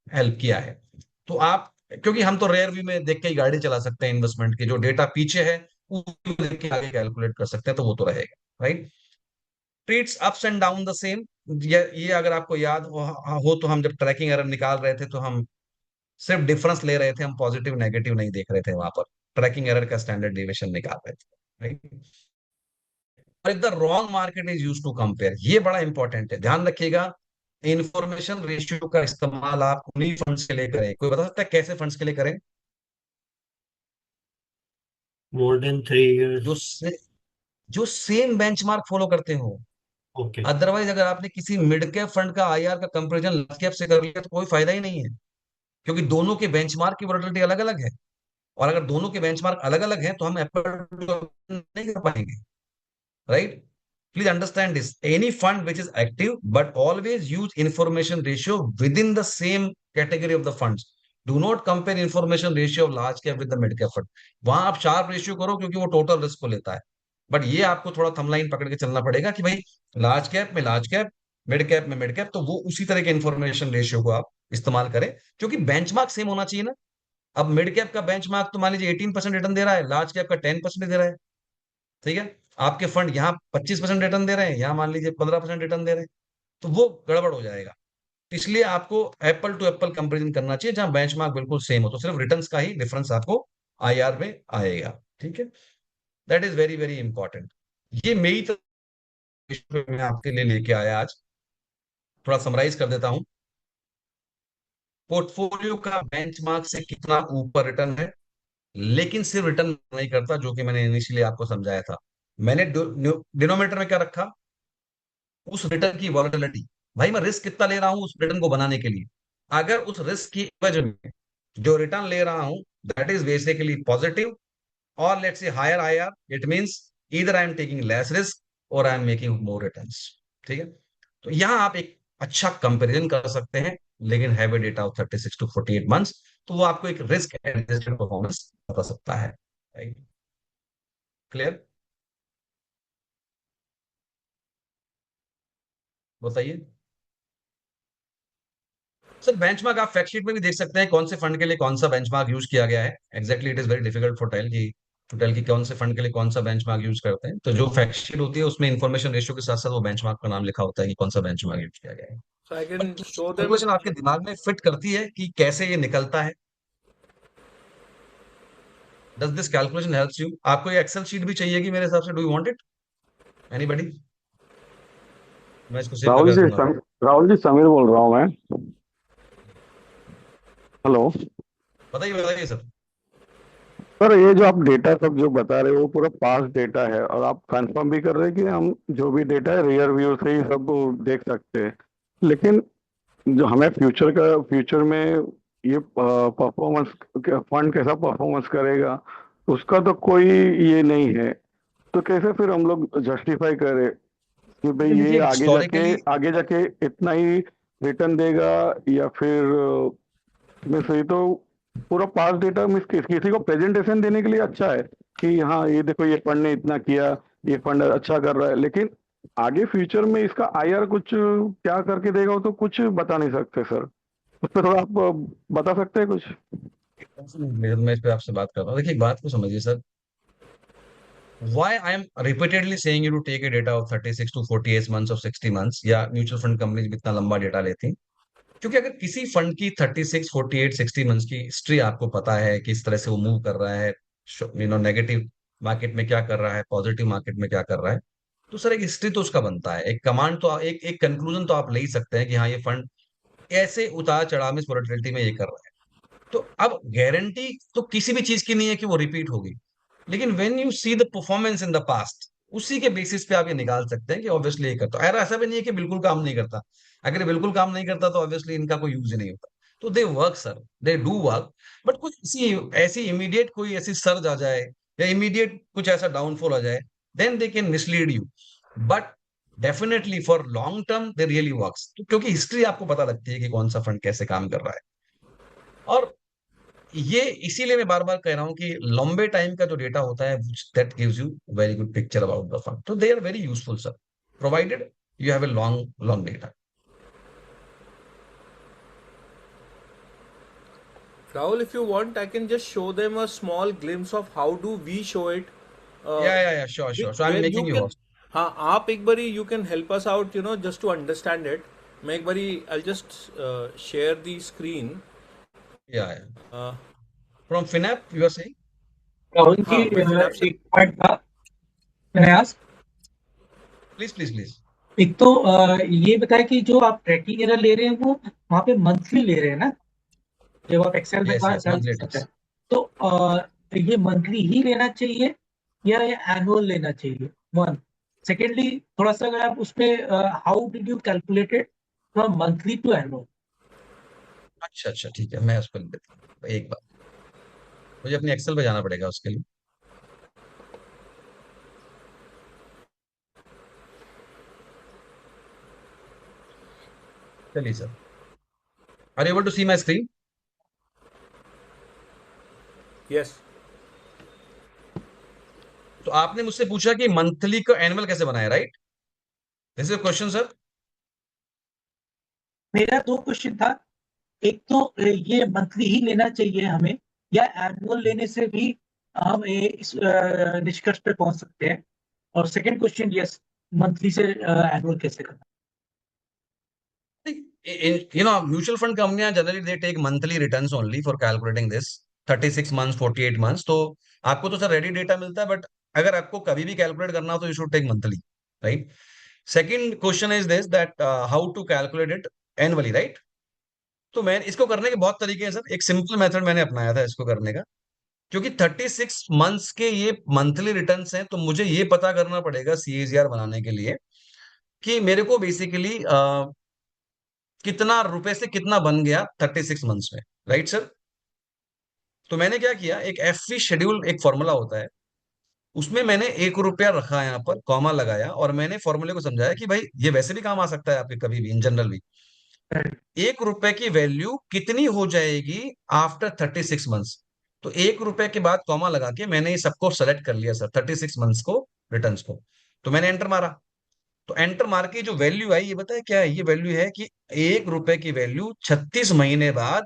हेल्प किया है। तो आप, क्योंकि हम तो रेयर व्यू में देख के ही गाड़ी चला सकते हैं, इन्वेस्टमेंट के जो डेटा पीछे है वो देख के आगे कैलकुलेट कर सकते हैं, तो वो तो रहेगा, right. Trades ups and down the same. ये अगर आपको याद हो तो हम जब ट्रैकिंग एरर निकाल रहे थे तो हम सिर्फ डिफरेंस ले रहे थे, हम पॉजिटिव नेगेटिव नहीं देख रहे थे वहां पर। ट्रैकिंग एरर का स्टैंडर्ड डिविएशन निकाल रहे थे, राइट। और if the wrong market is use to compare, ये बड़ा इंपॉर्टेंट है, ध्यान रखिएगा। इंफॉर्मेशन रेशियो का इस्तेमाल आप उन्हीं फंड्स के लिए करें। कोई बता सकता है कैसे फंड्स के लिए करें? More than 3 years. जो से, जो सेम बेंचमार्क फॉलो करते हो। Okay. अदरवाइज अगर आपने किसी मिड कैप फंड का आईआर का कंपैरिजन लार्ज कैप से कर लिया तो कोई फायदा ही नहीं है, क्योंकि दोनों के बेंचमार्क की वोलेटिलिटी अलग अलग है। और अगर दोनों के बेंचमार्क अलग अलग हैं तो हम एप्पल टू एप्पल नहीं कर पाएंगे, right. Please understand this, any fund which is active but always use information ratio with in the same category of the funds. Do not compare information ratio of large cap with the mid cap fund. वहां आप शार्प रेशियो करो क्योंकि वो टोटल रिस्क को लेता है। बट ये आपको थोड़ा थंबलाइन पकड़ के चलना पड़ेगा कि भाई लार्ज कैप में लार्ज कैप, मिड कैप में मिड कैप, तो वो उसी तरह के इंफॉर्मेशन रेशियो को आप इस्तेमाल करें, क्योंकि बेंचमार्क सेम होना चाहिए ना। अब मिड कैप का बेंचमार्क तो मान लीजिए 18% रिटर्न दे रहा है, लार्ज कैप का 10% दे रहा है, ठीक है। आपके फंड यहाँ 25% रिटर्न दे रहे हैं, यहाँ मान लीजिए 15% रिटर्न दे रहे हैं, तो वो गड़बड़ हो जाएगा। इसलिए आपको एप्पल टू एप्पल कंपेरिजन करना चाहिए जहां बेंचमार्क बिल्कुल सेम हो, तो सिर्फ रिटर्न्स का ही डिफरेंस आपको आईआर में आएगा, ठीक है। That is very very important. ये मेरी तरफ मैं आपके लिए लेके आया आज। थोड़ा समराइज कर देता हूं। पोर्टफोलियो का बेंचमार्क से कितना ऊपर रिटर्न है, लेकिन सिर्फ रिटर्न नहीं करता, जो कि मैंने इनिशियली आपको समझाया था। मैंने डिनोमिनेटर में क्या रखा? उस रिटर्न की वॉलेटिलिटी। भाई मैं रिस्क कितना ले रहा हूं उस रिटर्न को बनाने के लिए। अगर उस रिस्क की वजह में जो रिटर्न ले रहा हूं दैट इज बेसिकली पॉजिटिव और let's say higher IR, it means either I am taking less risk और I am making more returns, ठीक है। तो यहां आप एक अच्छा कंपैरिजन कर सकते हैं, लेकिन have a data of 36 to 48 months, तो वो आपको एक रिस्क एडजस्टेड परफॉर्मेंस बता सकता है, राइट। क्लियर? बताइए सर। बेंचमार्क आप फैक्ट शीट में भी देख सकते हैं कौन से फंड के लिए कौन सा बेंचमार्क यूज किया गया है। Exactly it is very difficult for tell कि कौन से फंड के लिए कौन सा बेंचमार्क यूज करते हैं। तो जो फैक्ट शीट होती है उसमें इंफॉर्मेशन रेशियो के साथ साथ वो बेंचमार्क का नाम लिखा होता है कि कौन सा बेंचमार्क यूज किया गया है। So I can but show them. Calculation आपके दिमाग में फिट करती है कि कैसे ये निकलता है? Does this calculation helps you? आपको ये एक्सेल शीट भी चाहिएगी मेरे हिसाब से। Do you want it? Anybody? मैं इसको सेव करके रखूंगा। राहुल जी समीर बोल रहा हूँ मैं। हेलो बताइए बताइए सर। सर, ये जो आप डेटा सब जो बता रहे हो वो पूरा पास्ट डेटा है, और आप कंफर्म भी कर रहे हैं कि हम जो भी डेटा है रियर व्यू से ही सब देख सकते हैं। लेकिन जो हमें फ्यूचर में ये परफॉर्मेंस, फंड कैसा परफॉर्मेंस करेगा उसका तो कोई ये नहीं है। तो कैसे फिर हम लोग जस्टिफाई करें कि भाई ये देखिए हिस्टोरिकली आगे जाके इतना ही रिटर्न देगा, या फिर मैं सही तो पूरा पास डेटा मिस किसी को प्रेजेंटेशन देने के लिए अच्छा है कि हाँ ये देखो ये फंड ने इतना किया, ये फंड अच्छा कर रहा है, लेकिन आगे फ्यूचर में इसका आईआर कुछ क्या करके देगा वो तो कुछ बता नहीं सकते सर। उस पर थोड़ा आप बता सकते हैं कुछ? मैं इस पे आपसे बात कर रहा हूँ। देखिए एक बात को समझिए sir, why I am repeatedly saying you to take a data of 36 to 48 months of 60 months, या म्यूचुअल फंड कंपनीज भी इतना लंबा डेटा लेती हैं, क्योंकि अगर किसी फंड की 36 48 60 मंथ्स की हिस्ट्री आपको पता है, किस तरह से वो मूव कर रहा है, नेगेटिव मार्केट में क्या कर रहा है, पॉजिटिव मार्केट में क्या कर रहा है, तो सर एक हिस्ट्री तो उसका बनता है, एक कमांड तो एक एक कंक्लूजन तो आप ले ही सकते हैं कि हाँ ये फंड ऐसे उतार चढ़ाव में, वोलेटिलिटी में ये कर रहा है। तो अब गारंटी तो किसी भी चीज की नहीं है कि वो रिपीट होगी, लेकिन when you see the performance in the past, उसी के बेसिस पे आप ये निकाल सकते हैं कि ऑब्वियसली ये करता है। ऐसा भी नहीं है कि बिल्कुल काम नहीं करता, अगर ये बिल्कुल काम नहीं करता तो ऑब्वियसली इनका कोई यूज ही नहीं होता। तो they work sir, they do work, but कुछ इसी ऐसी इमीडिएट कोई ऐसी सर्ज आ जाए या इमीडिएट कुछ ऐसा डाउनफॉल आ जाए, then they can mislead you, but definitely for long term they really works, क्योंकि हिस्ट्री आपको पता लगती है कि कौन सा फंड कैसे काम कर रहा है। और ये इसीलिए मैं बार बार कह रहा हूं कि लंबे टाइम का जो डेटा होता है that gives you very good picture about the fund, तो they are very useful sir, provided you have a long long data. Rahul, if you want, I can just show them a small glimpse of how do we show it. Uh, या sure sure, so I am where you making you can, host. हाँ आप एक बारी you can help us out, just to understand it. मैं एक बारी I'll just share the screen. या Uh, from FinApp you are saying? Rahul ji, हाँ मैं फिनैप से। एक पॉइंट था प्रयास। Please please please. एक तो ये बताया कि जो आप ट्रैकिंग एरर ले रहे हैं वो वहाँ पे मंथली ले रहे हैं ना, जब आप एक्सेल में यस यस, डाल मंथली सकते टैक्स। हैं। तो ये मंथली ही लेना चाहिए या ये एनुअल लेना चाहिए, वन। सेकेंडली, थोड़ा सा अगर आप उसमें how did you calculated from monthly to annual? अच्छा अच्छा ठीक है, मैं उस पर लिख देता हूँ एक बार, मुझे अपनी एक्सेल पे जाना पड़ेगा उसके लिए। चलिए sir, are you able to see my screen? Yes. तो आपने मुझसे पूछा कि मंथली को एनुअल कैसे बनाया, right? This is question sir. मेरा दो क्वेश्चन था। एक तो ये मंथली ही लेना चाहिए हमें या एनुअल लेने से भी हम इस निष्कर्ष पे पहुंच सकते हैं? और सेकंड क्वेश्चन, यस, मंथली से एनुअल कैसे करना? म्यूचुअल फंड कंपनियां generally they take monthly returns only for calculating this, 36 months 48 months. तो आपको तो सर रेडी डेटा मिलता है, बट अगर आपको कभी भी कैलकुलेट करना हो तो you should take monthly, right? Second question is this that how to calculate it annually, right? तो मैं इसको करने के बहुत तरीके हैं सर, एक सिंपल मेथड मैंने अपनाया था इसको करने का, क्योंकि 36 मंथ्स के ये मंथली रिटर्न्स हैं, तो मुझे ये पता करना पड़ेगा सीएजीआर बनाने के लिए कि मेरे को बेसिकली कितना रुपए से कितना बन गया 36 मंथ्स में, राइट सर? तो मैंने क्या किया, एक एफवी शेड्यूल एक फॉर्मूला होता है, उसमें मैंने 1 रुपया रखा, यहाँ पर कॉमा लगाया, और मैंने फॉर्मूले को समझाया कि भाई ये वैसे भी काम आ सकता है आपके कभी भी इन जनरल भी, 1 रुपए की वैल्यू कितनी हो जाएगी आफ्टर 36 मंथ्स। तो 1 रुपए के बाद कॉमा लगा के मैंने ये सबको सेलेक्ट कर लिया सर, 36 मंथ्स को, रिटर्न को। तो मैंने एंटर मारा, तो एंटर मार के जो वैल्यू आई, ये बताया क्या है, ये वैल्यू है कि 1 रुपए की वैल्यू 36 महीने बाद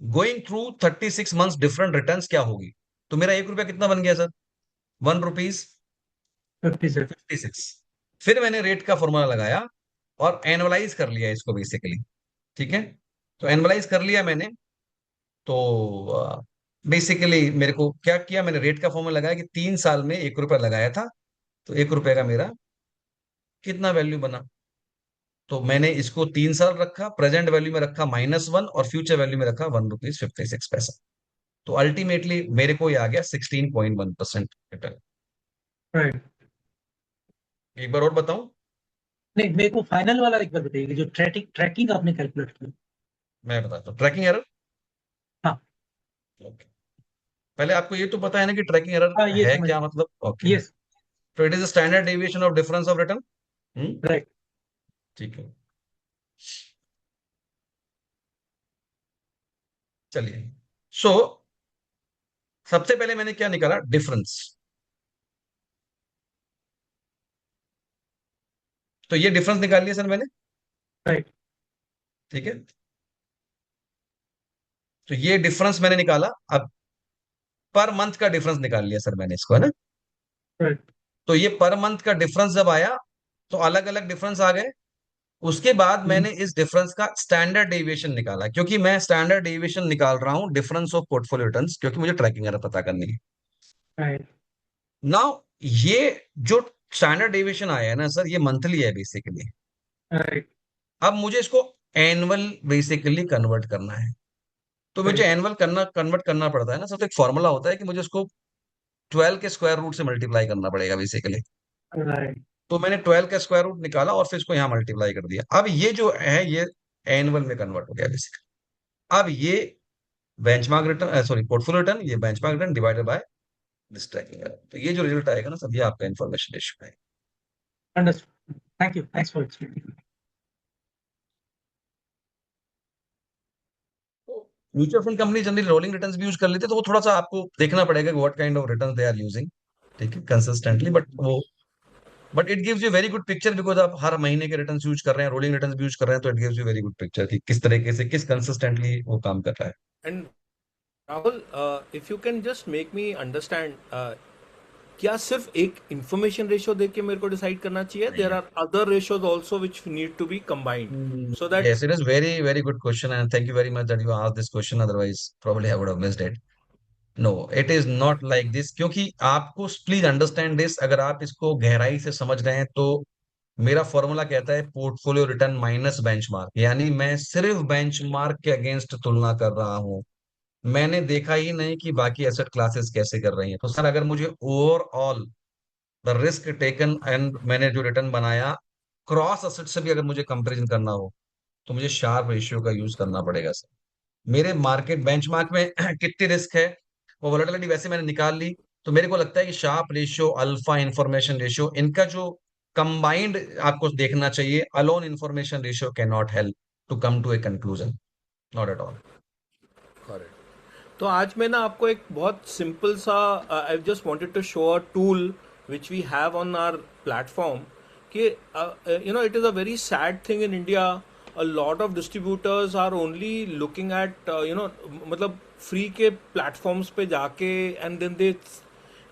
going through 36 months different returns क्या होगी। तो मेरा 1 रुपया कितना बन गया सर? 1 रुपीज 56। 56। फिर मैंने रेट का फॉर्मूला लगाया और एनुअलाइज कर लिया इसको बेसिकली, ठीक है? तो एनुअलाइज कर लिया मैंने, तो बेसिकली मेरे को क्या किया, मैंने रेट का फॉर्मूला लगाया कि 3 साल में 1 रुपया लगाया था, तो 1 रुपए का मेरा कितना वैल्यू बना। तो मैंने इसको 3 साल रखा, प्रेजेंट वैल्यू में रखा -1 और फ्यूचर वैल्यू में रखा 1 रुपीज 56 पैसा। तो अल्टीमेटली मेरे को ये आ गया 16.1% रिटर्न। राइट। एक बार और बताऊं? नहीं, मेरे को फाइनल वाला एक बार बताइए, जो ट्रैकिंग आपने कैलकुलेट किया। मैं बताता हूँ ट्रैकिंग एरर। हाँ। ओके, पहले आपको ये तो पता है ना कि ट्रैकिंग एरर हाँ, ये है समझ। क्या, मतलब? Okay, yes. तो it is standard deviation of difference of return. Right. ठीक है, चलिए। सो सबसे पहले मैंने क्या निकाला, डिफरेंस। तो ये डिफरेंस निकाल लिया सर मैंने, राइट। ठीक है? तो ये डिफरेंस मैंने निकाला। अब पर मंथ का डिफरेंस निकाल लिया सर मैंने इसको, है ना। Right. तो ये पर मंथ का डिफरेंस जब आया तो अलग अलग डिफरेंस आ गए। उसके बाद हम्म, मैंने इस डिफरेंस का स्टैंडर्ड डेविएशन निकाला, क्योंकि मैं स्टैंडर्ड डेविएशन निकाल रहा हूं डिफरेंस ऑफ पोर्टफोलियो रिटर्न्स, क्योंकि मुझे ट्रैकिंग एरर पता करनी है। right. नाउ ये जो स्टैंडर्ड डेविएशन आया है ना सर, ये मंथली है बेसिकली। Right. अब मुझे इसको एनुअल बेसिकली कन्वर्ट करना है। तो मुझे Right. एनुअल कन्वर्ट करना पड़ता है ना सर। तो एक फॉर्मूला होता है कि मुझे उसको 12 के स्क्वायर रूट से मल्टीप्लाई करना पड़ेगा बेसिकली। Right. तो मैंने 12 का स्क्वायर रूट निकाला और फिर इसको यहाँ मल्टीप्लाई कर दिया। अब ये जो है ये एनुअल में कन्वर्ट हो गया बेसिकली। अब ये benchmark return, sorry portfolio return, ये benchmark return divided by this tracking error. तो ये जो रिजल्ट आएगा ना सब, ये आपका इन्फॉर्मेशन रेशियो है। Understood. Thank you. Thanks for explaining. Mutual fund company generally rolling returns भी यूज कर लेते हैं, तो वो थोड़ा सा आपको देखना पड़ेगा कि what kind of return they are using, ठीक है, consistently. But it gives you very good picture, because आप हर महीने के रिटर्न्स यूज कर रहे हैं, रोलिंग रिटर्न्स भी यूज कर रहे हैं, तो it gives you very good picture कि किस तरीके से, किस कंसिस्टेंटली वो काम कर रहा है। And Rahul, if you can just make me understand, क्या सिर्फ एक इंफॉर्मेशन रेशियो देख के मेरे को डिसाइड करना चाहिए? There are other ratios also which need to be combined so that Yes, it is very, very good question, and thank you very much that you asked this question. Otherwise, probably I would have missed it. No, it is not like this. क्योंकि आपको प्लीज अंडरस्टैंड दिस, अगर आप इसको गहराई से समझ रहे हैं तो मेरा फॉर्मूला कहता है पोर्टफोलियो रिटर्न माइनस बेंचमार्क, यानी मैं सिर्फ बेंचमार्क के अगेंस्ट तुलना कर रहा हूं। मैंने देखा ही नहीं कि बाकी एसेट क्लासेस कैसे कर रही हैं। तो सर अगर मुझे overall the risk taken and मैंने जो रिटर्न बनाया क्रॉस एसेट से भी अगर मुझे कंपैरिजन करना हो, तो मुझे शार्प रेशियो का यूज करना पड़ेगा सर। मेरे मार्केट बेंचमार्क में कितनी रिस्क है, वो वोलेटिलिटी वैसे मैंने निकाल ली। तो मेरे को लगता है कि Sharpe ratio, alpha information ratio, इनका जो कंबाइंड आपको देखना चाहिए। Alone information ratio can not help to come to a conclusion, not at all. Correct. तो आज मैं ना आपको एक बहुत सिंपल सा, I just wanted to show a tool which we have on our platform कि you know it is a very sad thing in India, a lot of distributors are only looking at you know, मतलब फ्री के प्लेटफॉर्म्स पे जाके and then they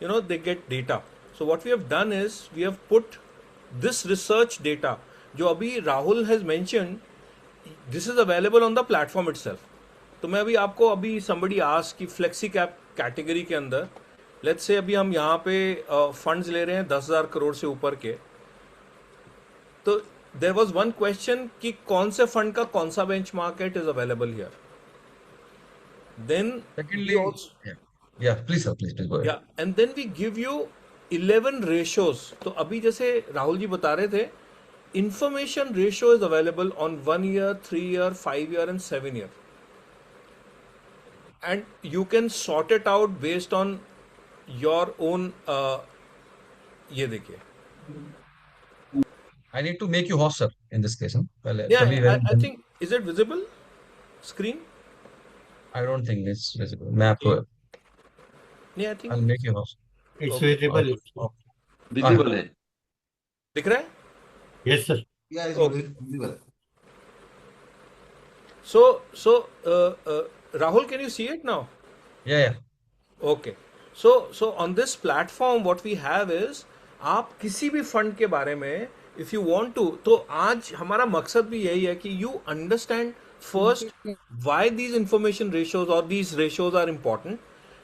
you know they get data. So what we have done is we have put this research data जो अभी Rahul has mentioned, this is available on the platform itself. तो मैं अभी आपको अभी somebody ask कि flexi cap category के अंदर let's say अभी हम यहाँ पे funds ले रहे हैं 10,000 करोड़ से ऊपर के, तो there was one question कि कौन से fund का कौन सा benchmark it is available here. Then secondly, we also yeah please sir, please please go ahead. Yeah and then we give you 11 ratios. तो अभी जैसे राहुल जी बता रहे थे, information ratio is available on 1 year, 3 year, 5 year and 7 year, and you can sort it out based on your own. ये देखिए, I need to make you host sir in this case. पहले तभी I think is it visible screen? I don't think it's visible. मैं आपको नहीं, I I think make you host. It's Okay. visible. Visible है। दिख रहा है? Yes, sir. Yeah, it's Okay. visible. So Rahul, can you see it now? या Okay. So on this platform what we have is, आप किसी भी फंड के बारे में if you want to, तो आज हमारा मकसद भी यही है कि you understand first why these information ratios or these ratios are important.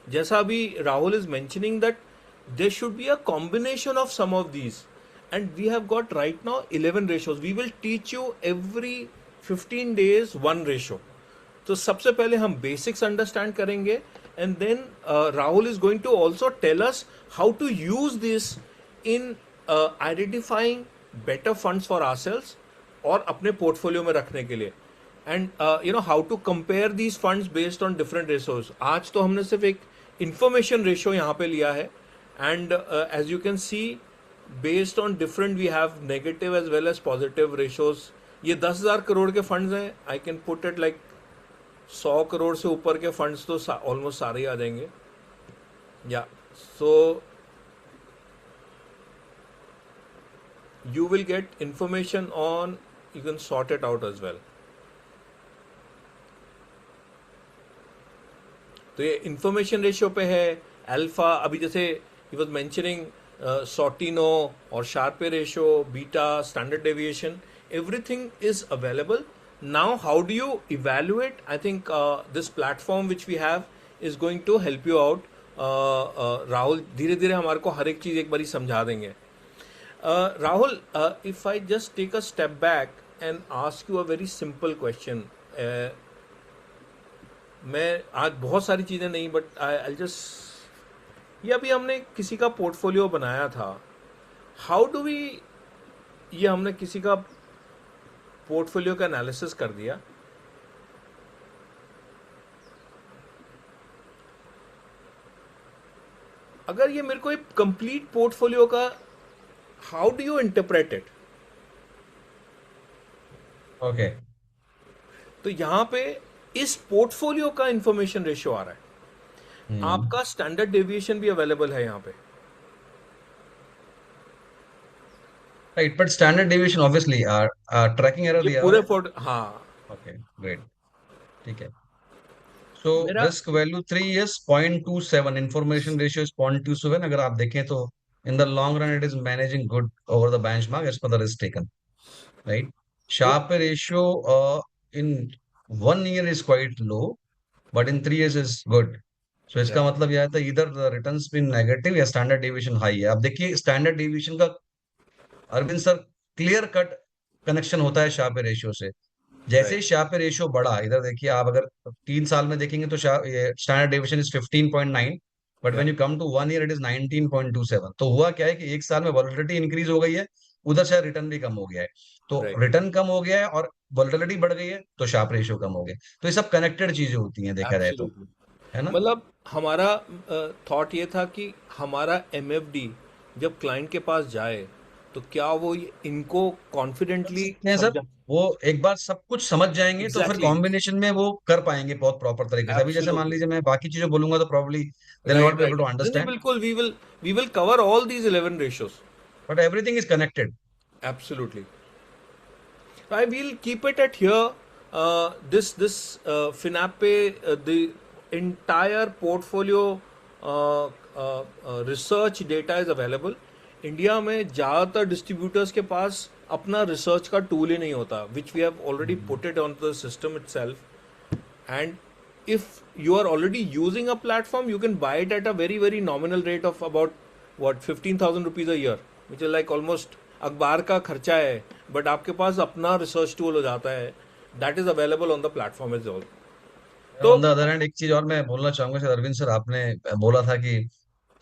जैसा अभी Rahul is mentioning that there should be a combination of some of these, and we have got right now 11 ratios. We will teach you every 15 days one ratio. तो सबसे पहले हम बेसिक्स अंडरस्टैंड करेंगे, and then Rahul is going to also tell us how to use this in identifying better funds for ourselves और अपने पोर्टफोलियो में रखने के लिए, and you know how to compare these funds based on different ratios. आज तो हमने सिर्फ एक इंफॉर्मेशन रेशियो यहाँ पे लिया है, and as you can see based on different we have negative as well as positive ratios. ये 10,000 करोड़ के फंड्स हैं. I can put it like 100 crore से ऊपर के फंड्स तो ऑलमोस्ट सारे ही आ जाएंगे. या सो you will get information on, you can sort it out as well. तो ये इंफॉर्मेशन रेशियो पे है, अल्फा, अभी जैसे ही वाज मेंशनिंग सॉर्टिनो और Sharpe ratio, beta, standard deviation, everything is available. Now how do you evaluate? I think this platform which we have is going to help you out. Rahul धीरे धीरे हमारे को हर एक चीज़ एक बारी समझा देंगे. Rahul, if I just take a step back and ask you a very simple question, मैं आज बहुत सारी चीज़ें नहीं, बट आई जस्ट, ये अभी हमने किसी का पोर्टफोलियो बनाया था, हाउ डू वी, ये हमने किसी का पोर्टफोलियो का एनालिसिस कर दिया, अगर ये मेरे को एक कंप्लीट पोर्टफोलियो का, how do you interpret it? Okay, तो यहां पे इस पोर्टफोलियो का इंफॉर्मेशन रेशियो आ रहा है, आपका स्टैंडर्ड डेविएशन भी अवेलेबल है यहाँ पे, right, but standard deviation obviously tracking error ये दिया पूरे हुआ है. पोर्ट, हाँ. ओके, ग्रेट, ठीक है. सो मेरा risk value 3 is 0.27, information ratio is 0.27. अगर आप देखें तो in the long run it is managing good over the benchmark as per the risk taken, right. Sharp ratio in 1 year is quite low, but in 3 years is good. So इसका Yeah. मतलब यह है था इधर रिटर्न्स बिन नेगेटिव या स्टैंडर्ड डेविएशन हाई है. अब देखिए स्टैंडर्ड डेविएशन का Arvind sir clear cut connection होता है शार्प रेशियो से. जैसे ही शार्प रेशियो बढ़ा, इधर देखिए आप अगर 3 साल में देखेंगे तो standard deviation is 15.9, but when Yeah. You come to 1 year it is 19.27. तो हुआ क्या है कि 1 साल में वॉलेटिलिटी इंक्रीज हो गई है, उधर से रिटर्न भी कम हो गया है. तो Right. रिटर्न कम हो गया है और वॉलेटिलिटी बढ़ गई है, तो शार्प रेशियो कम हो गया. तो ये सब कनेक्टेड चीजें होती हैं देखा जाए तो, Absolutely. है ना. मतलब हमारा थॉट ये था कि हमारा एमएफडी जब क्लाइंट के पास जाए तो क्या वो इनको कॉन्फिडेंटली हैं सर, वो एक बार सब कुछ समझ जाएंगे तो फिर एग्जैक्टली, कॉम्बिनेशन में वो कर पाएंगे बहुत प्रॉपर तरीके से. अभी जैसे मान एब्सोल्युटली, लीजिए मैं बाकी चीजें बोलूंगा तो probably they will not right be able right, to नहीं नहीं, अंडरस्टैंड, बिल्कुल, we will cover all these 11 ratios, but everything is connected. Absolutely. I will keep it at here. This FinAppe, the entire portfolio research data is available. India में ज़्यादातर डिस्ट्रीब्यूटर्स के पास अपना रिसर्च का टूल ही नहीं होता, which we have already put it on the system itself. And if you are already using a platform, you can buy it at a very very nominal rate of about what 15,000 rupees a year, which is like almost अखबार का खर्चा है, बट आपके पास अपना रिसर्च टूल हो जाता है. That is available on the platform is all. तो ऑन द अदर हैंड एक चीज और मैं बोलना चाहूंगा सर, अरविंद सर आपने बोला था कि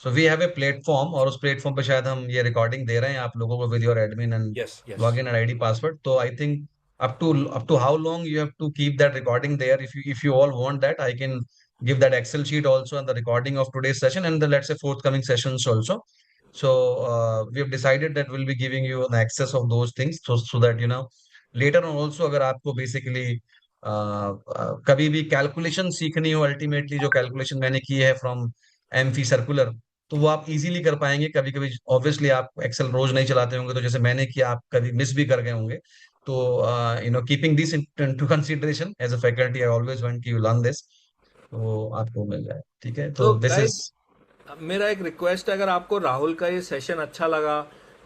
so we have a platform, और उस प्लेटफॉर्म पे शायद हम ये रिकॉर्डिंग दे रहे हैं आप लोगों को with your admin and yes yes, login and ID password. तो I think up to how long you have to keep that recording there. If you all want that, I can give that Excel sheet also and the recording of today's session and the, let's say, forthcoming sessions also. So we have decided that we'll be giving you an access of those things, so that later on also अगर आपको basically कभी भी कैलकुलेशन सीखनी हो, अल्टीमेटली जो कैलकुलेशन मैंने की है फ्रॉम एमफी सर्कुलर, तो वो आप इजीली कर पाएंगे. कभी कभी ऑब्वियसली आप एक्सेल रोज नहीं चलाते होंगे, तो जैसे मैंने किया आप कभी मिस भी कर गए होंगे. तो keeping this to consideration as a faculty, I always want you learn this, तो आपको मिल जाए. ठीक है, तो तो दिस गाइस इज मेरा एक रिक्वेस्ट है, अगर आपको राहुल का ये सेशन अच्छा लगा,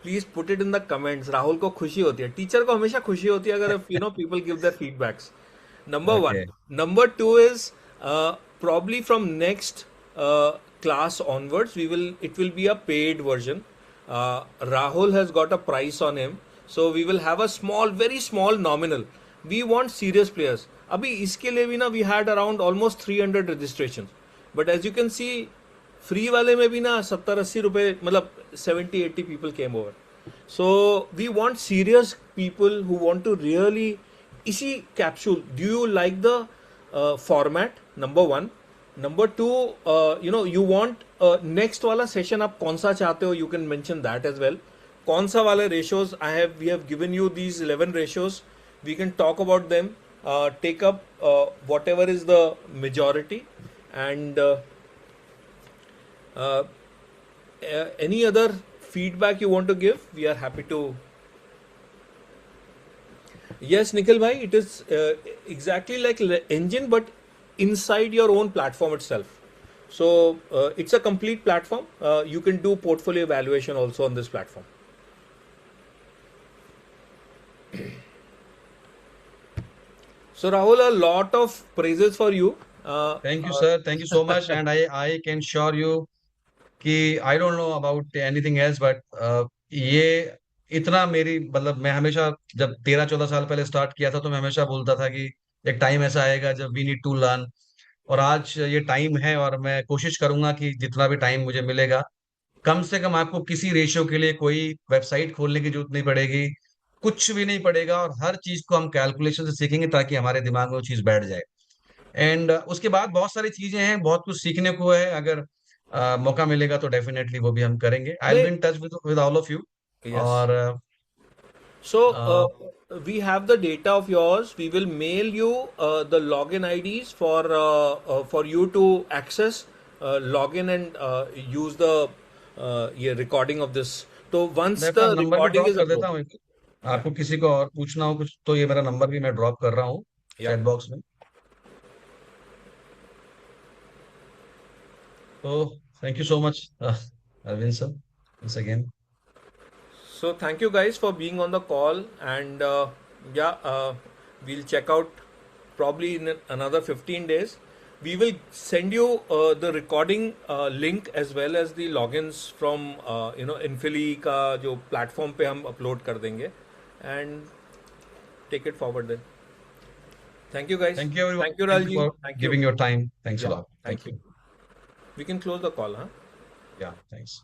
please put it in the comments. Rahul को खुशी होती है, टीचर को हमेशा खुशी होती है अगर people give their feedbacks. Number one. Okay. Number two is probably from next class onwards, it will be a paid version. Rahul has got a price on him, so we will have a small, very small nominal. We want serious players. अभी इसके लिए भी ना we had around almost 300 registrations, but as you can see free वाले में भी ना 70-80 रुपए, मतलब 70-80 people came over. So we want serious people who want to really इसी capsule. Do you like the format? Number one. Number two, you want next वाला सेशन आप कौन सा चाहते हो, you can mention that as well. कौन सा वाले ratios we have given you these 11 ratios, we can talk about them, take up whatever is the majority, and any other feedback you want to give, we are happy to. Yes, Nikhil bhai, it is exactly like engine, but inside your own platform itself. So it's a complete platform. You can do portfolio evaluation also on this platform. So Rahul, a lot of praises for you. Thank you, sir. Thank you so much. And I can assure you कि I don't know about anything else, but ये इतना मेरी मतलब मैं हमेशा जब 13-14 साल पहले स्टार्ट किया था तो मैं हमेशा बोलता था कि एक टाइम ऐसा आएगा जब वी नीड टू लर्न, और आज ये टाइम है और मैं कोशिश करूंगा कि जितना भी टाइम मुझे मिलेगा, कम से कम आपको किसी रेशियो के लिए कोई वेबसाइट खोलने की जरूरत नहीं पड़ेगी, कुछ भी नहीं पड़ेगा, और हर चीज को हम कैलकुलेशन से सीखेंगे ताकि हमारे दिमाग में वो चीज बैठ जाए। एंड उसके बाद बहुत सारी चीजें हैं, बहुत कुछ सीखने को है, अगर मौका मिलेगा तो डेफिनेटली वो भी हम करेंगे। I will be in touch with all of you. Yes. और So we have the data of yours. We will mail you the login IDs for you to access, login and use the recording of this. So once मैं the अपना नंबर भी recording ड्रॉप is कर देता approved, हूँ, आपको किसी को और पूछना हो कुछ तो ये मेरा नंबर भी मैं ड्रॉप कर रहा हूँ Yeah. चैट बॉक्स में। तो thank you so much Arvind sir, once again. So thank you guys for being on the call, and we'll check out probably in another 15 days. We will send you the recording link as well as the logins from Infili का जो platform पे हम upload कर देंगे, and take it forward then. Thank you guys. Thank you everyone. Thank you Thank you Ralji. for Thank you. giving your time. Thanks a Yeah, lot. thank you. We can close the call, huh? Yeah, thanks.